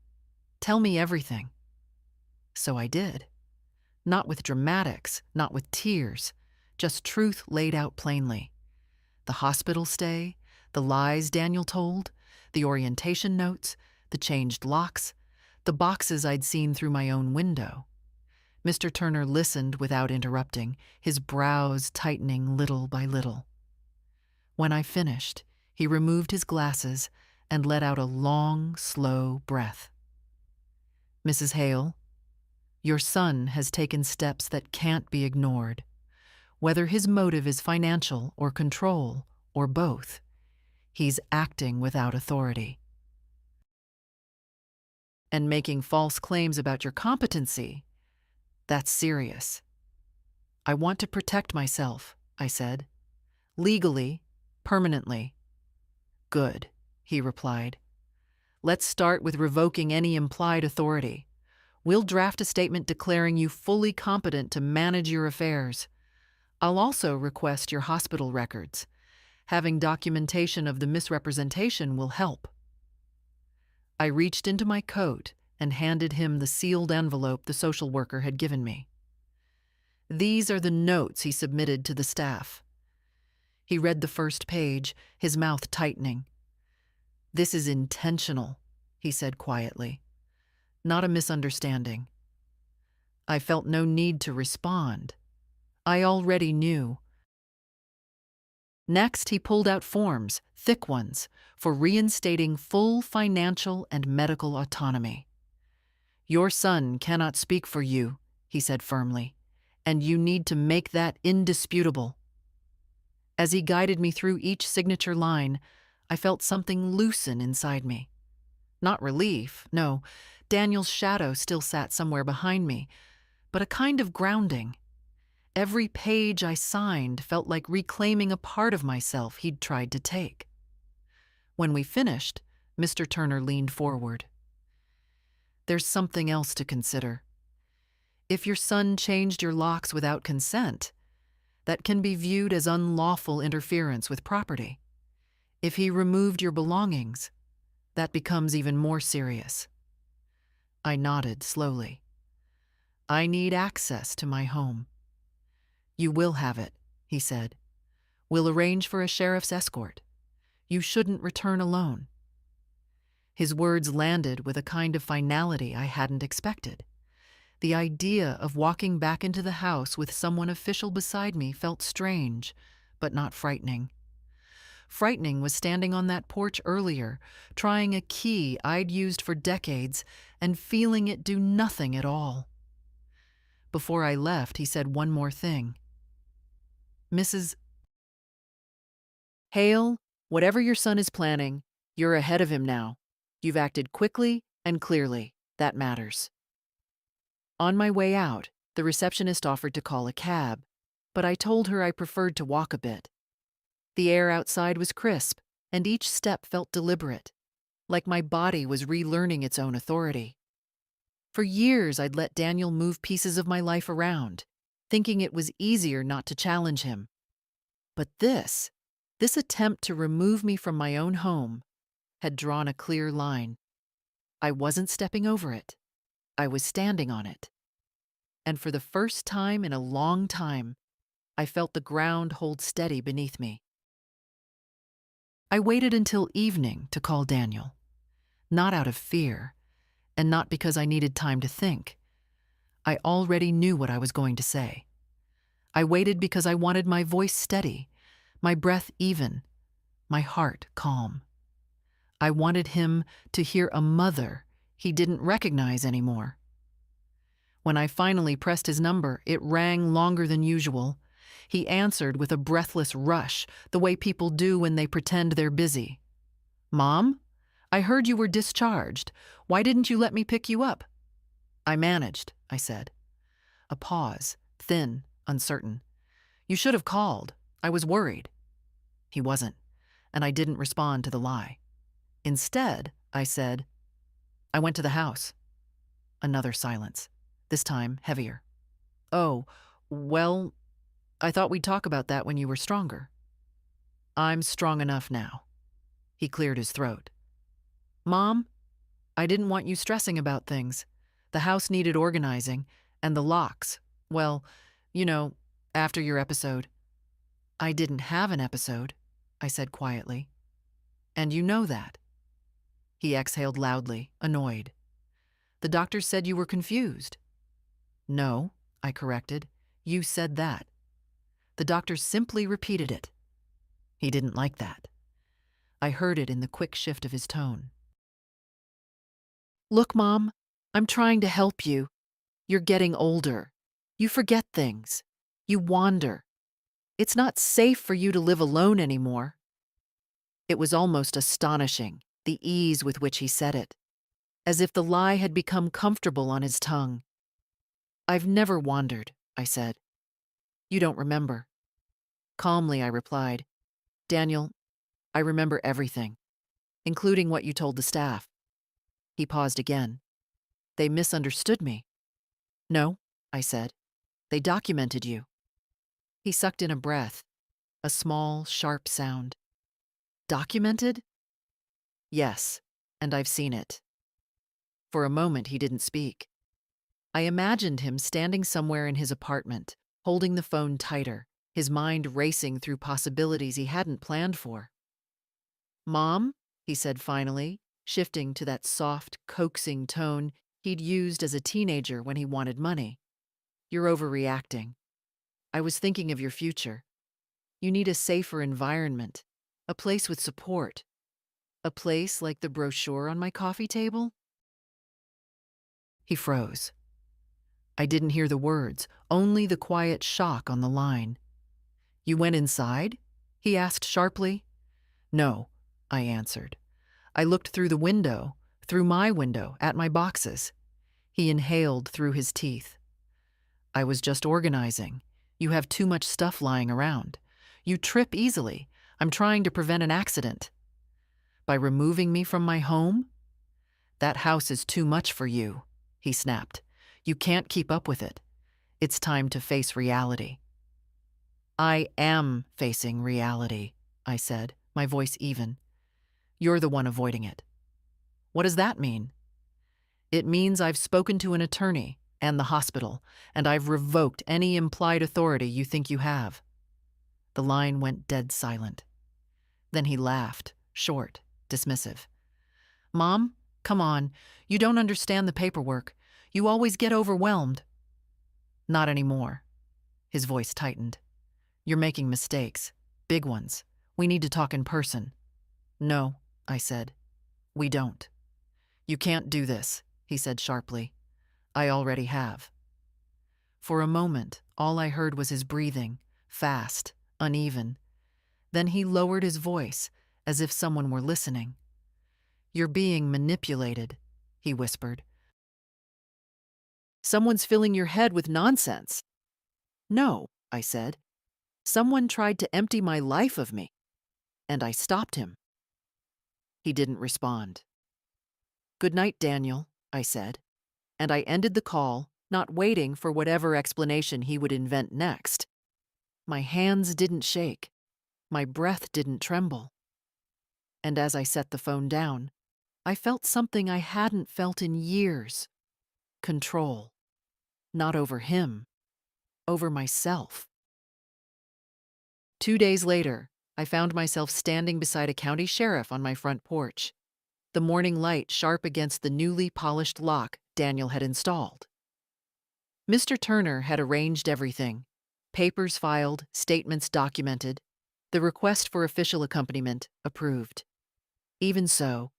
"Tell me everything." So I did. Not with dramatics, not with tears, just truth laid out plainly. The hospital stay, the lies Daniel told, the orientation notes, the changed locks, the boxes I'd seen through my own window. Mr. Turner listened without interrupting, his brows tightening little by little. When I finished, he removed his glasses and let out a long, slow breath. "Mrs. Hale, your son has taken steps that can't be ignored. Whether his motive is financial or control, or both, he's acting without authority. And making false claims about your competency, that's serious." "I want to protect myself," I said. "Legally, permanently." "Good," he replied. "Let's start with revoking any implied authority. We'll draft a statement declaring you fully competent to manage your affairs. I'll also request your hospital records. Having documentation of the misrepresentation will help." I reached into my coat and handed him the sealed envelope the social worker had given me. "These are the notes he submitted to the staff." He read the first page, his mouth tightening. "This is intentional," he said quietly. "Not a misunderstanding." I felt no need to respond. I already knew. Next, he pulled out forms, thick ones, for reinstating full financial and medical autonomy. "Your son cannot speak for you," he said firmly, "and you need to make that indisputable." As he guided me through each signature line, I felt something loosen inside me. Not relief, no, Daniel's shadow still sat somewhere behind me, but a kind of grounding. Every page I signed felt like reclaiming a part of myself he'd tried to take. When we finished, Mr. Turner leaned forward. "There's something else to consider. If your son changed your locks without consent, that can be viewed as unlawful interference with property. If he removed your belongings, that becomes even more serious." I nodded slowly. "I need access to my home." "You will have it," he said. "We'll arrange for a sheriff's escort. You shouldn't return alone." His words landed with a kind of finality I hadn't expected. The idea of walking back into the house with someone official beside me felt strange, but not frightening. Frightening was standing on that porch earlier, trying a key I'd used for decades and feeling it do nothing at all. Before I left, he said one more thing. "Mrs. Hale, whatever your son is planning, you're ahead of him now. You've acted quickly and clearly. That matters." On my way out, the receptionist offered to call a cab, but I told her I preferred to walk a bit. The air outside was crisp, and each step felt deliberate, like my body was relearning its own authority. For years, I'd let Daniel move pieces of my life around, thinking it was easier not to challenge him. But this attempt to remove me from my own home, had drawn a clear line. I wasn't stepping over it. I was standing on it. And for the first time in a long time, I felt the ground hold steady beneath me. I waited until evening to call Daniel, not out of fear, and not because I needed time to think. I already knew what I was going to say. I waited because I wanted my voice steady, my breath even, my heart calm. I wanted him to hear a mother he didn't recognize anymore. When I finally pressed his number, it rang longer than usual. He answered with a breathless rush, the way people do when they pretend they're busy. "Mom, I heard you were discharged. Why didn't you let me pick you up?" I managed, I said. A pause, thin, uncertain. You should have called. I was worried. He wasn't, and I didn't respond to the lie. Instead, I said, I went to the house. Another silence, this time heavier. Oh, well, I thought we'd talk about that when you were stronger. I'm strong enough now. He cleared his throat. Mom, I didn't want you stressing about things. The house needed organizing, and the locks. Well, you know, after your episode. I didn't have an episode, I said quietly. And you know that. He exhaled loudly, annoyed. The doctor said you were confused. No, I corrected. You said that. The doctor simply repeated it. He didn't like that. I heard it in the quick shift of his tone. Look, Mom, I'm trying to help you. You're getting older. You forget things. You wander. It's not safe for you to live alone anymore. It was almost astonishing, the ease with which he said it, as if the lie had become comfortable on his tongue. I've never wandered, I said. You don't remember. Calmly, I replied, Daniel, I remember everything, including what you told the staff. He paused again. They misunderstood me. No, I said. They documented you. He sucked in a breath, a small, sharp sound. Documented? Yes, and I've seen it. For a moment, he didn't speak. I imagined him standing somewhere in his apartment, holding the phone tighter, his mind racing through possibilities he hadn't planned for. Mom, he said finally, shifting to that soft, coaxing tone he'd used as a teenager when he wanted money. You're overreacting. I was thinking of your future. You need a safer environment, a place with support, a place like the brochure on my coffee table. He froze. I didn't hear the words, only the quiet shock on the line. You went inside? He asked sharply. No, I answered. I looked through the window, through my window, at my boxes. He inhaled through his teeth. I was just organizing. You have too much stuff lying around. You trip easily. I'm trying to prevent an accident. By removing me from my home? That house is too much for you, he snapped. You can't keep up with it. It's time to face reality. I am facing reality, I said, my voice even. You're the one avoiding it. What does that mean? It means I've spoken to an attorney and the hospital, and I've revoked any implied authority you think you have. The line went dead silent. Then he laughed, short, dismissive. Mom, come on. You don't understand the paperwork. You always get overwhelmed. Not anymore. His voice tightened. You're making mistakes. Big ones. We need to talk in person. No, I said. We don't. You can't do this, he said sharply. I already have. For a moment, all I heard was his breathing, fast, uneven. Then he lowered his voice, as if someone were listening. You're being manipulated, he whispered. Someone's filling your head with nonsense. No, I said. Someone tried to empty my life of me, and I stopped him. He didn't respond. Good night, Daniel, I said, and I ended the call, not waiting for whatever explanation he would invent next. My hands didn't shake. My breath didn't tremble. And as I set the phone down, I felt something I hadn't felt in years. Control. Not over him, over myself. 2 days later, I found myself standing beside a county sheriff on my front porch, the morning light sharp against the newly polished lock Daniel had installed. Mr. Turner had arranged everything. Papers filed, statements documented, the request for official accompaniment approved. Even so,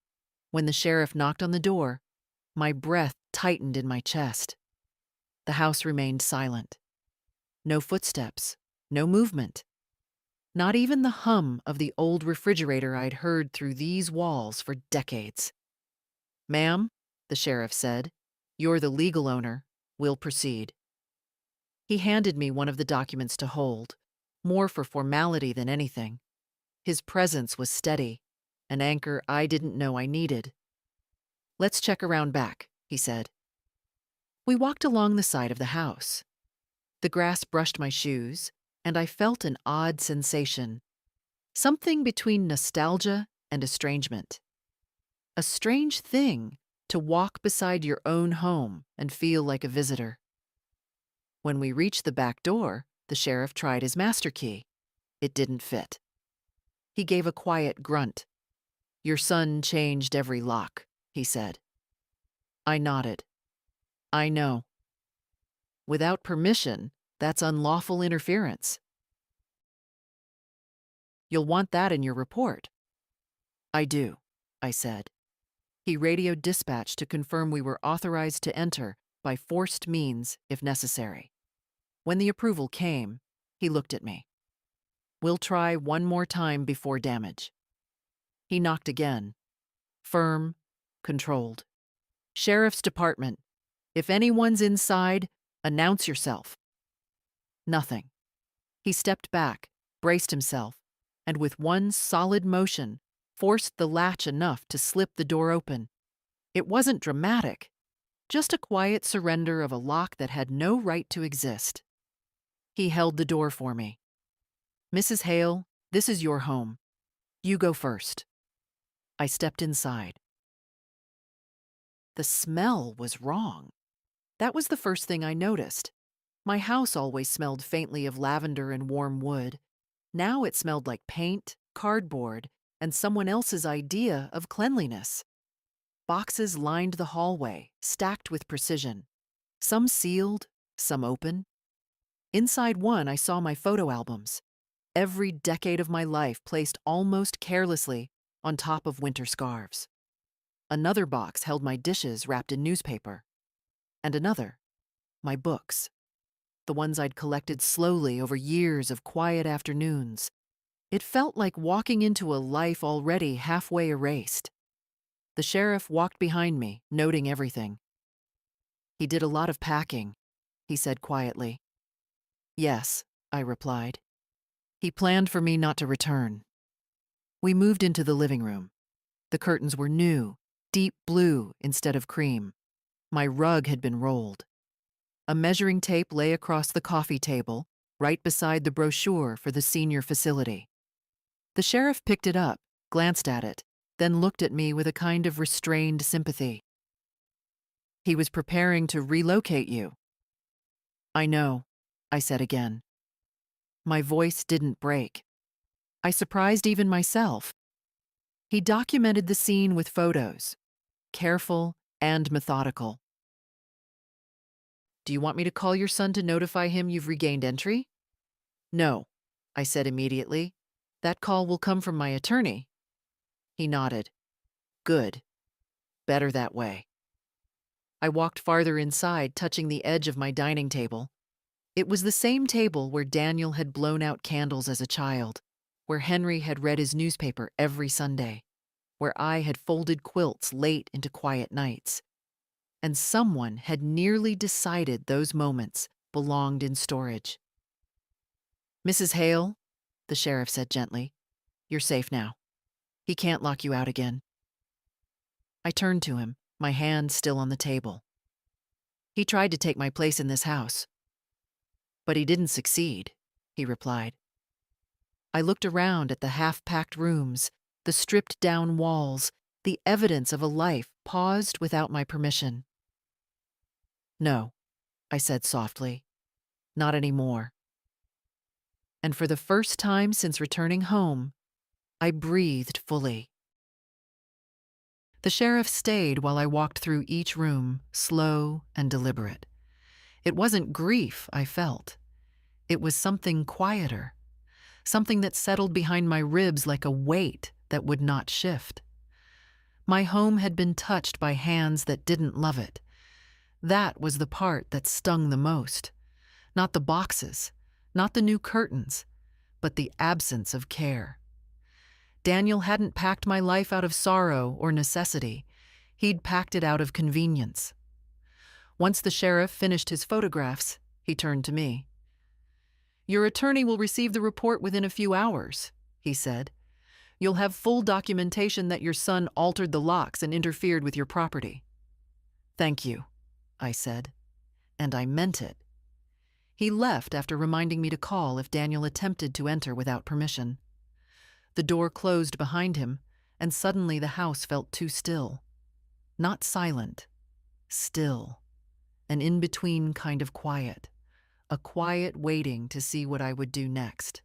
when the sheriff knocked on the door, my breath tightened in my chest. The house remained silent. No footsteps, no movement. Not even the hum of the old refrigerator I'd heard through these walls for decades. Ma'am, the sheriff said, You're the legal owner. We'll proceed. He handed me one of the documents to hold, more for formality than anything. His presence was steady, an anchor I didn't know I needed. Let's check around back, he said. We walked along the side of the house. The grass brushed my shoes, and I felt an odd sensation, something between nostalgia and estrangement. A strange thing to walk beside your own home and feel like a visitor. When we reached the back door, the sheriff tried his master key. It didn't fit. He gave a quiet grunt. Your son changed every lock, he said. I nodded. I know. Without permission, that's unlawful interference. You'll want that in your report. I do, I said. He radioed dispatch to confirm we were authorized to enter by forced means if necessary. When the approval came, he looked at me. We'll try one more time before damage. He knocked again. Firm, controlled. Sheriff's Department. If anyone's inside, announce yourself. Nothing. He stepped back, braced himself, and with one solid motion, forced the latch enough to slip the door open. It wasn't dramatic, just a quiet surrender of a lock that had no right to exist. He held the door for me. Mrs. Hale, this is your home. You go first. I stepped inside. The smell was wrong. That was the first thing I noticed. My house always smelled faintly of lavender and warm wood. Now it smelled like paint, cardboard, and someone else's idea of cleanliness. Boxes lined the hallway, stacked with precision. Some sealed, some open. Inside one, I saw my photo albums. Every decade of my life placed almost carelessly on top of winter scarves. Another box held my dishes wrapped in newspaper. And another, my books. The ones I'd collected slowly over years of quiet afternoons. It felt like walking into a life already halfway erased. The sheriff walked behind me, noting everything. He did a lot of packing, he said quietly. Yes, I replied. He planned for me not to return. We moved into the living room. The curtains were new, deep blue instead of cream. My rug had been rolled. A measuring tape lay across the coffee table, right beside the brochure for the senior facility. The sheriff picked it up, glanced at it, then looked at me with a kind of restrained sympathy. He was preparing to relocate you. I know, I said again. My voice didn't break. I surprised even myself. He documented the scene with photos, careful and methodical. Do you want me to call your son to notify him you've regained entry? No, I said immediately. That call will come from my attorney. He nodded. Good. Better that way. I walked farther inside, touching the edge of my dining table. It was the same table where Daniel had blown out candles as a child, where Henry had read his newspaper every Sunday, where I had folded quilts late into quiet nights. And someone had nearly decided those moments belonged in storage. Mrs. Hale, the sheriff said gently, you're safe now. He can't lock you out again. I turned to him, my hand still on the table. He tried to take my place in this house. But he didn't succeed, he replied. I looked around at the half-packed rooms, the stripped-down walls, the evidence of a life paused without my permission. No, I said softly, not anymore. And for the first time since returning home, I breathed fully. The sheriff stayed while I walked through each room, slow and deliberate. It wasn't grief I felt. It was something quieter, something that settled behind my ribs like a weight that would not shift. My home had been touched by hands that didn't love it. That was the part that stung the most. Not the boxes, not the new curtains, but the absence of care. Daniel hadn't packed my life out of sorrow or necessity. He'd packed it out of convenience. Once the sheriff finished his photographs, he turned to me. "Your attorney will receive the report within a few hours," he said. "You'll have full documentation that your son altered the locks and interfered with your property." "Thank you," I said, and I meant it. He left after reminding me to call if Daniel attempted to enter without permission. The door closed behind him, and suddenly the house felt too still. Not silent, still. An in-between kind of quiet. A quiet waiting to see what I would do next.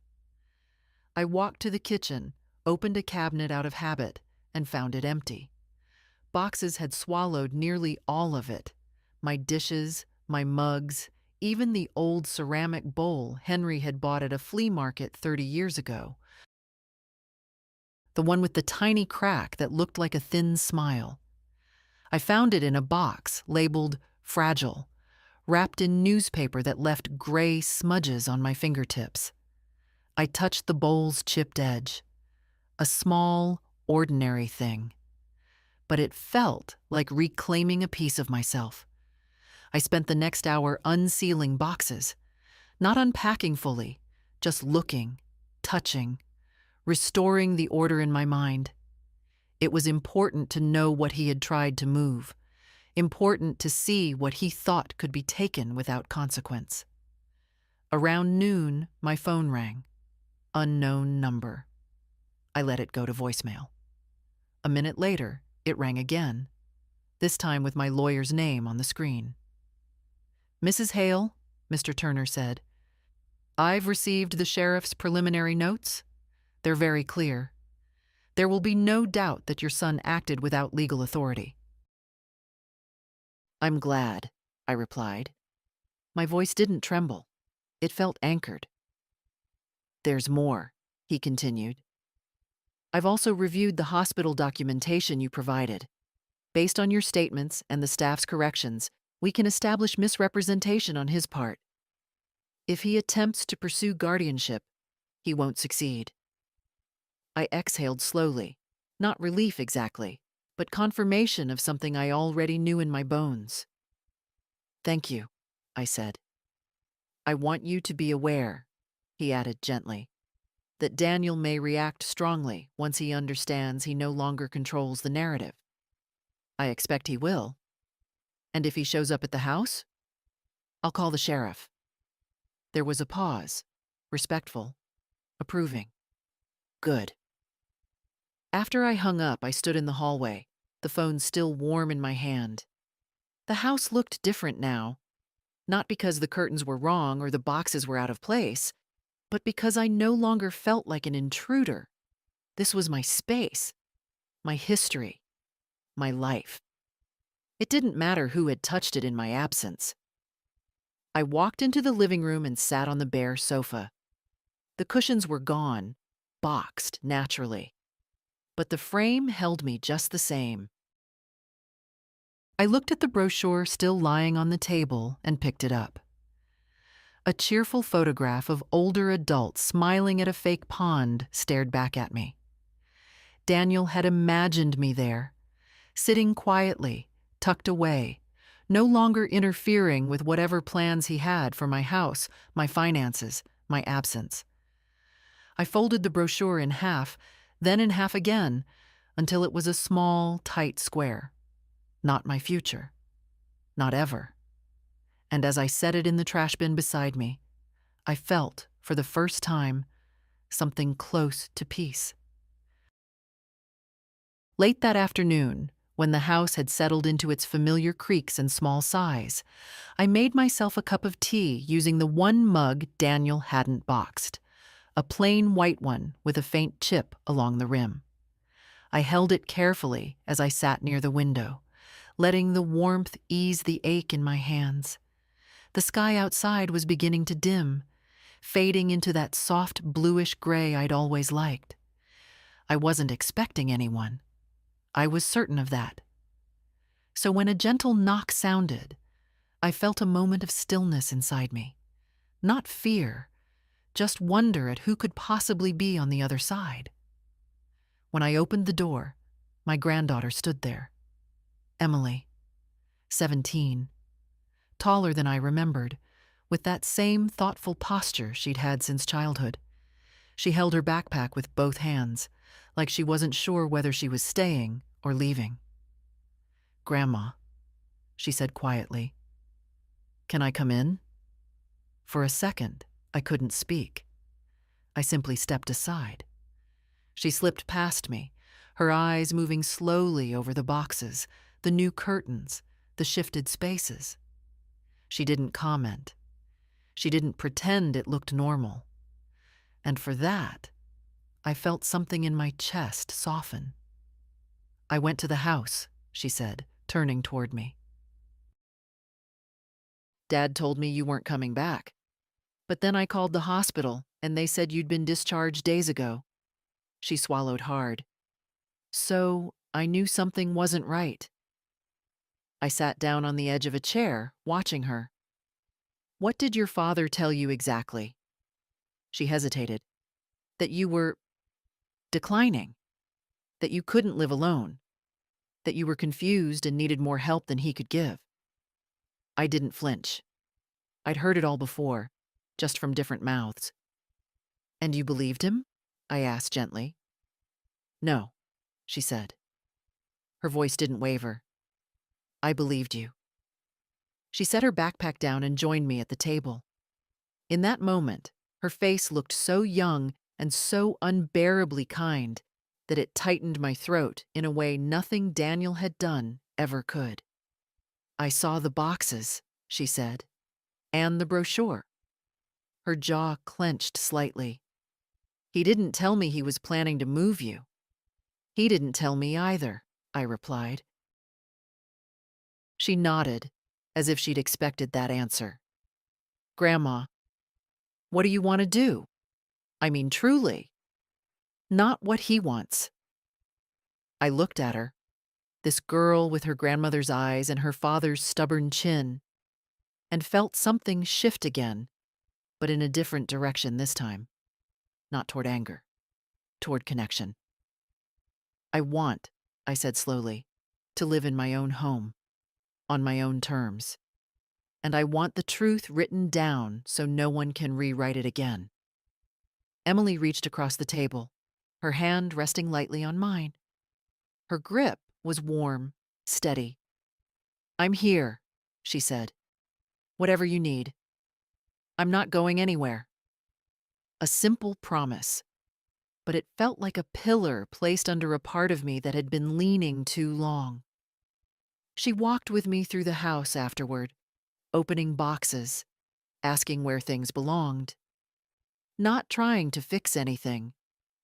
I walked to the kitchen, opened a cabinet out of habit, and found it empty. Boxes had swallowed nearly all of it. My dishes, my mugs, even the old ceramic bowl Henry had bought at a flea market 30 years ago. The one with the tiny crack that looked like a thin smile. I found it in a box labeled "Fragile," wrapped in newspaper that left gray smudges on my fingertips. I touched the bowl's chipped edge. A small, ordinary thing. But it felt like reclaiming a piece of myself. I spent the next hour unsealing boxes, not unpacking fully, just looking, touching, restoring the order in my mind. It was important to know what he had tried to move, important to see what he thought could be taken without consequence. Around noon, my phone rang. Unknown number. I let it go to voicemail. A minute later, it rang again, this time with my lawyer's name on the screen. "Mrs. Hale," Mr. Turner said, "I've received the sheriff's preliminary notes. They're very clear. There will be no doubt that your son acted without legal authority." "I'm glad," I replied. My voice didn't tremble. It felt anchored. "There's more," he continued. "I've also reviewed the hospital documentation you provided. Based on your statements and the staff's corrections, we can establish misrepresentation on his part. If he attempts to pursue guardianship, he won't succeed." I exhaled slowly, not relief exactly, but confirmation of something I already knew in my bones. "Thank you," I said. "I want you to be aware," he added gently, "that Daniel may react strongly once he understands he no longer controls the narrative. I expect he will. And if he shows up at the house, I'll call the sheriff." There was a pause, respectful, approving. "Good." After I hung up, I stood in the hallway, the phone still warm in my hand. The house looked different now, not because the curtains were wrong or the boxes were out of place, but because I no longer felt like an intruder. This was my space, my history, my life. It didn't matter who had touched it in my absence. I walked into the living room and sat on the bare sofa. The cushions were gone, boxed naturally, but the frame held me just the same. I looked at the brochure still lying on the table and picked it up. A cheerful photograph of older adults smiling at a fake pond stared back at me. Daniel had imagined me there, sitting quietly, tucked away, no longer interfering with whatever plans he had for my house, my finances, my absence. I folded the brochure in half, then in half again, until it was a small, tight square. Not my future. Not ever. And as I set it in the trash bin beside me, I felt, for the first time, something close to peace. Late that afternoon, when the house had settled into its familiar creaks and small sighs, I made myself a cup of tea using the one mug Daniel hadn't boxed, a plain white one with a faint chip along the rim. I held it carefully as I sat near the window, letting the warmth ease the ache in my hands. The sky outside was beginning to dim, fading into that soft bluish gray I'd always liked. I wasn't expecting anyone. I was certain of that. So when a gentle knock sounded, I felt a moment of stillness inside me. Not fear, just wonder at who could possibly be on the other side. When I opened the door, my granddaughter stood there. Emily, 17. taller than I remembered, with that same thoughtful posture she'd had since childhood. She held her backpack with both hands, like she wasn't sure whether she was staying or leaving. "Grandma," she said quietly, "can I come in?" For a second, I couldn't speak. I simply stepped aside. She slipped past me, her eyes moving slowly over the boxes, the new curtains, the shifted spaces. She didn't comment. She didn't pretend it looked normal. And for that, I felt something in my chest soften. "I went to the house," she said, turning toward me. "Dad told me you weren't coming back. But then I called the hospital, and they said you'd been discharged days ago." She swallowed hard. "So I knew something wasn't right." I sat down on the edge of a chair, watching her. "What did your father tell you exactly?" She hesitated. "That you were declining. That you couldn't live alone. That you were confused and needed more help than he could give." I didn't flinch. I'd heard it all before, just from different mouths. "And you believed him?" I asked gently. "No," she said. Her voice didn't waver. "I believed you." She set her backpack down and joined me at the table. In that moment, her face looked so young and so unbearably kind that it tightened my throat in a way nothing Daniel had done ever could. "I saw the boxes," she said, "and the brochure." Her jaw clenched slightly. "He didn't tell me he was planning to move you." "He didn't tell me either," I replied. She nodded, as if she'd expected that answer. "Grandma, what do you want to do? I mean, truly. Not what he wants." I looked at her, this girl with her grandmother's eyes and her father's stubborn chin, and felt something shift again, but in a different direction this time. Not toward anger, toward connection. "I want," I said slowly, "to live in my own home, on my own terms. And I want the truth written down so no one can rewrite it again." Emily reached across the table, her hand resting lightly on mine. Her grip was warm, steady. "I'm here," she said. "Whatever you need. I'm not going anywhere." A simple promise, but it felt like a pillar placed under a part of me that had been leaning too long. She walked with me through the house afterward, opening boxes, asking where things belonged. Not trying to fix anything,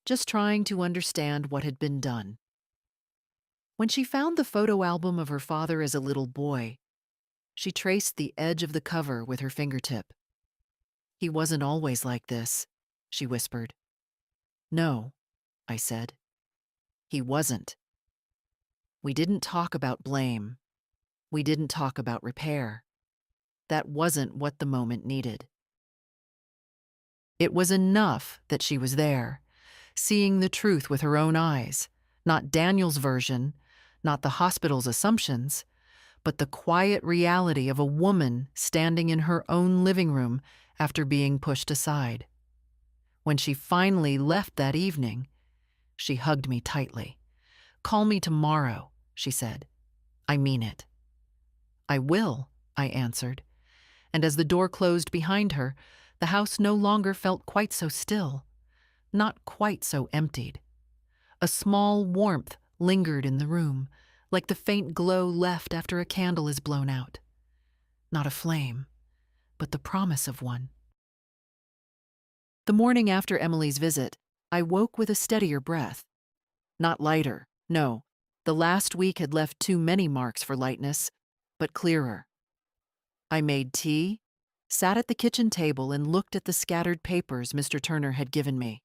just trying to understand what had been done. When she found the photo album of her father as a little boy, she traced the edge of the cover with her fingertip. "He wasn't always like this," she whispered. "No," I said. "He wasn't." We didn't talk about blame. We didn't talk about repair. That wasn't what the moment needed. It was enough that she was there, seeing the truth with her own eyes, not Daniel's version, not the hospital's assumptions, but the quiet reality of a woman standing in her own living room after being pushed aside. When she finally left that evening, she hugged me tightly. "Call me tomorrow," she said. "I mean it." "I will," I answered. And as the door closed behind her, the house no longer felt quite so still, not quite so emptied. A small warmth lingered in the room, like the faint glow left after a candle is blown out. Not a flame, but the promise of one. The morning after Emily's visit, I woke with a steadier breath. Not lighter, no. The last week had left too many marks for lightness, but clearer. I made tea, sat at the kitchen table, and looked at the scattered papers Mr. Turner had given me.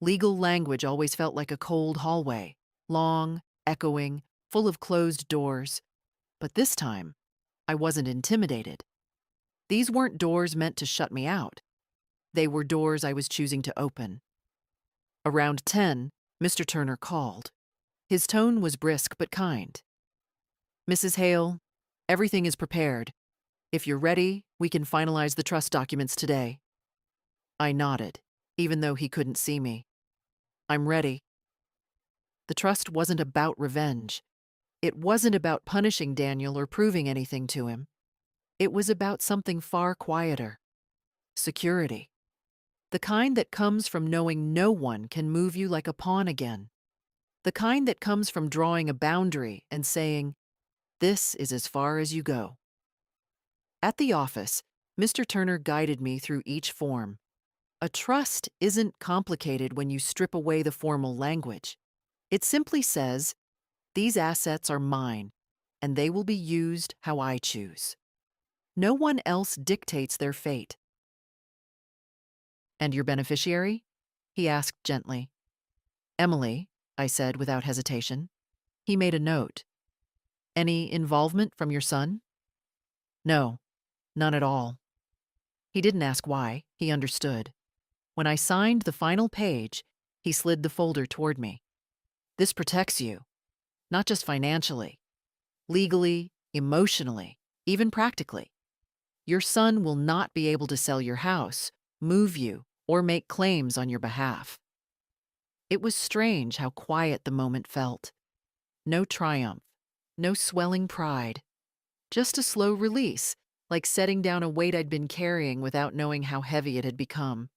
Legal language always felt like a cold hallway, long, echoing, full of closed doors. But this time, I wasn't intimidated. These weren't doors meant to shut me out. They were doors I was choosing to open. Around 10, Mr. Turner called. His tone was brisk but kind. "Mrs. Hale, everything is prepared. If you're ready, we can finalize the trust documents today. I nodded, even though he couldn't see me. I'm ready. The trust wasn't about revenge. It wasn't about punishing Daniel or proving anything to him. It was about something far quieter. Security. The kind that comes from knowing no one can move you like a pawn again. The kind that comes from drawing a boundary and saying, "This is as far as you go." At the office, Mr. Turner guided me through each form. A trust isn't complicated when you strip away the formal language. It simply says, "These assets are mine, and they will be used how I choose." No one else dictates their fate. "And your beneficiary?" he asked gently. "Emily," I said without hesitation. He made a note. "Any involvement from your son?" "No, none at all." He didn't ask why. He understood. When I signed the final page, he slid the folder toward me. "This protects you, not just financially, legally, emotionally, even practically. Your son will not be able to sell your house, move you, or make claims on your behalf." It was strange how quiet the moment felt. No triumph, no swelling pride, just a slow release, like setting down a weight I'd been carrying without knowing how heavy it had become.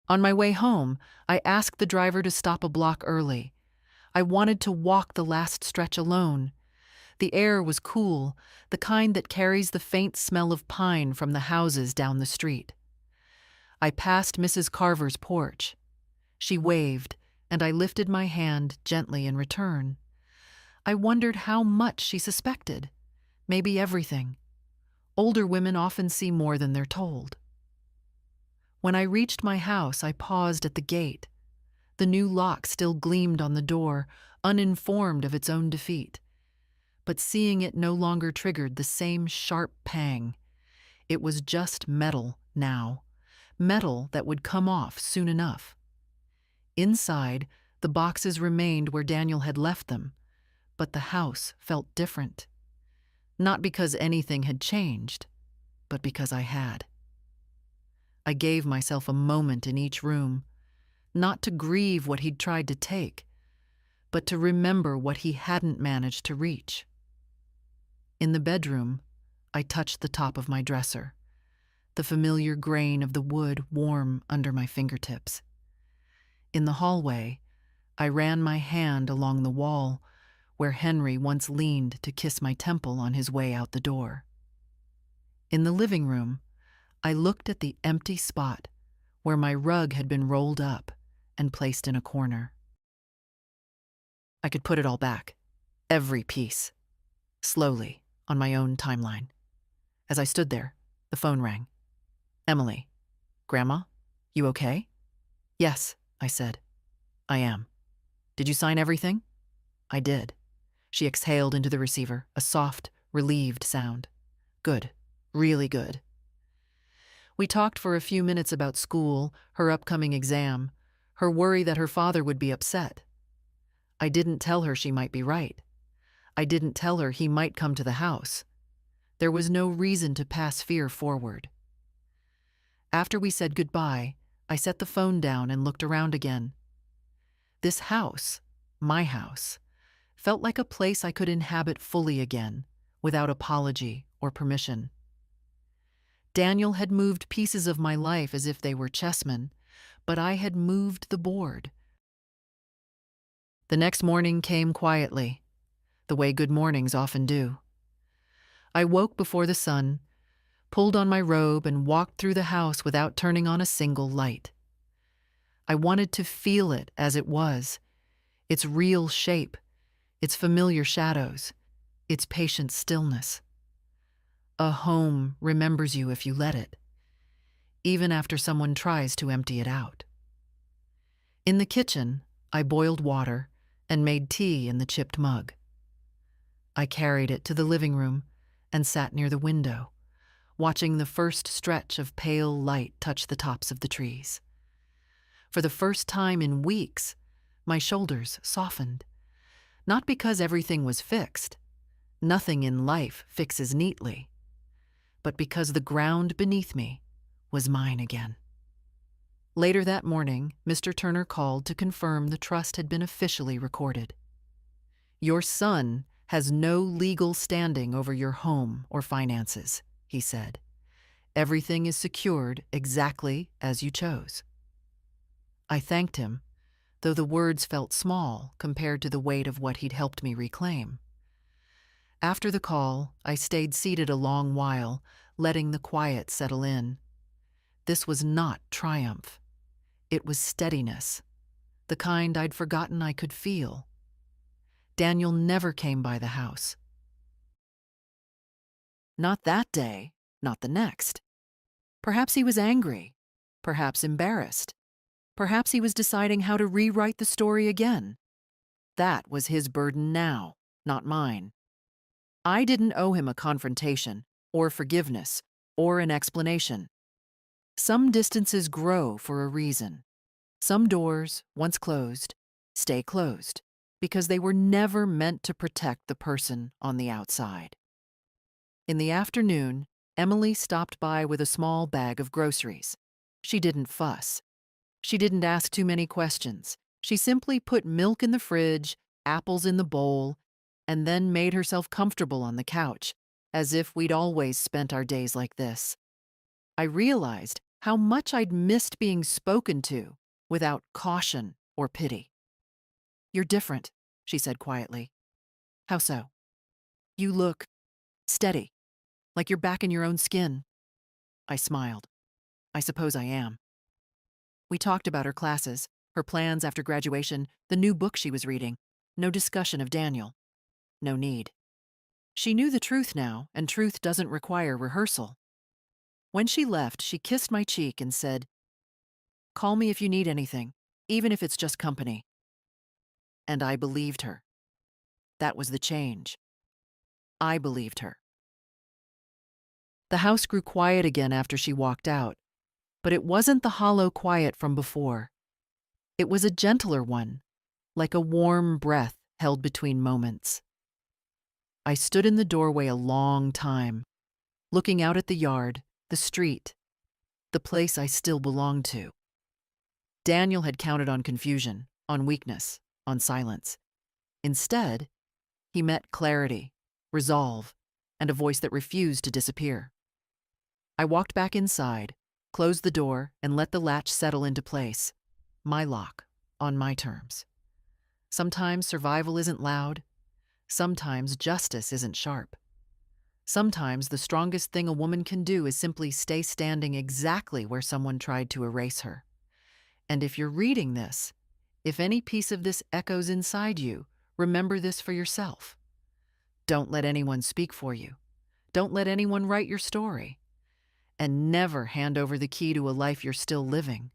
On my way home, I asked the driver to stop a block early. I wanted to walk the last stretch alone. The air was cool, the kind that carries the faint smell of pine from the houses down the street. I passed Mrs. Carver's porch. She waved, and I lifted my hand gently in return. I wondered how much she suspected. Maybe everything. Older women often see more than they're told. When I reached my house, I paused at the gate. The new lock still gleamed on the door, uninformed of its own defeat. But seeing it no longer triggered the same sharp pang. It was just metal now. Metal that would come off soon enough. Inside, the boxes remained where Daniel had left them, but the house felt different. Not because anything had changed, but because I had. I gave myself a moment in each room, not to grieve what he'd tried to take, but to remember what he hadn't managed to reach. In the bedroom, I touched the top of my dresser, the familiar grain of the wood warm under my fingertips. In the hallway, I ran my hand along the wall where Henry once leaned to kiss my temple on his way out the door. In the living room, I looked at the empty spot where my rug had been rolled up and placed in a corner. I could put it all back, every piece, slowly, on my own timeline. As I stood there, the phone rang. "Emily, Grandma, you okay?" "Yes," I said. "I am. Did you sign everything?" "I did." She exhaled into the receiver, a soft, relieved sound. "Good. Really good." We talked for a few minutes about school, her upcoming exam, her worry that her father would be upset. I didn't tell her she might be right. I didn't tell her he might come to the house. There was no reason to pass fear forward. After we said goodbye, I set the phone down and looked around again. This house, my house, felt like a place I could inhabit fully again, without apology or permission. Daniel had moved pieces of my life as if they were chessmen, but I had moved the board. The next morning came quietly, the way good mornings often do. I woke before the sun, pulled on my robe, and walked through the house without turning on a single light. I wanted to feel it as it was, its real shape, its familiar shadows, its patient stillness. A home remembers you if you let it, even after someone tries to empty it out. In the kitchen, I boiled water and made tea in the chipped mug. I carried it to the living room and sat near the window, watching the first stretch of pale light touch the tops of the trees. For the first time in weeks, my shoulders softened. Not because everything was fixed. Nothing in life fixes neatly. but because the ground beneath me was mine again. Later that morning, Mr. Turner called to confirm the trust had been officially recorded. "Your son has no legal standing over your home or finances," he said. "Everything is secured exactly as you chose." I thanked him, though the words felt small compared to the weight of what he'd helped me reclaim. After the call, I stayed seated a long while, letting the quiet settle in. This was not triumph. It was steadiness, the kind I'd forgotten I could feel. Daniel never came by the house. Not that day, not the next. Perhaps he was angry, perhaps embarrassed. Perhaps he was deciding how to rewrite the story again. That was his burden now, not mine. I didn't owe him a confrontation, or forgiveness, or an explanation. Some distances grow for a reason. Some doors, once closed, stay closed, because they were never meant to protect the person on the outside. In the afternoon, Emily stopped by with a small bag of groceries. She didn't fuss. She didn't ask too many questions. She simply put milk in the fridge, apples in the bowl, and then made herself comfortable on the couch, as if we'd always spent our days like this. I realized how much I'd missed being spoken to without caution or pity. "You're different," she said quietly. "How so?" "You look steady, like you're back in your own skin." I smiled. "I suppose I am." We talked about her classes, her plans after graduation, the new book she was reading. No discussion of Daniel. No need. She knew the truth now, and truth doesn't require rehearsal. When she left, she kissed my cheek and said, "Call me if you need anything, even if it's just company." And I believed her. That was the change. I believed her. The house grew quiet again after she walked out, but it wasn't the hollow quiet from before. It was a gentler one, like a warm breath held between moments. I stood in the doorway a long time, looking out at the yard, the street, the place I still belonged to. Daniel had counted on confusion, on weakness, on silence. Instead, he met clarity, resolve, and a voice that refused to disappear. I walked back inside, closed the door, and let the latch settle into place. My lock, on my terms. Sometimes survival isn't loud. Sometimes justice isn't sharp. Sometimes the strongest thing a woman can do is simply stay standing exactly where someone tried to erase her. And if you're reading this, if any piece of this echoes inside you, remember this for yourself. Don't let anyone speak for you. Don't let anyone write your story. And never hand over the key to a life you're still living.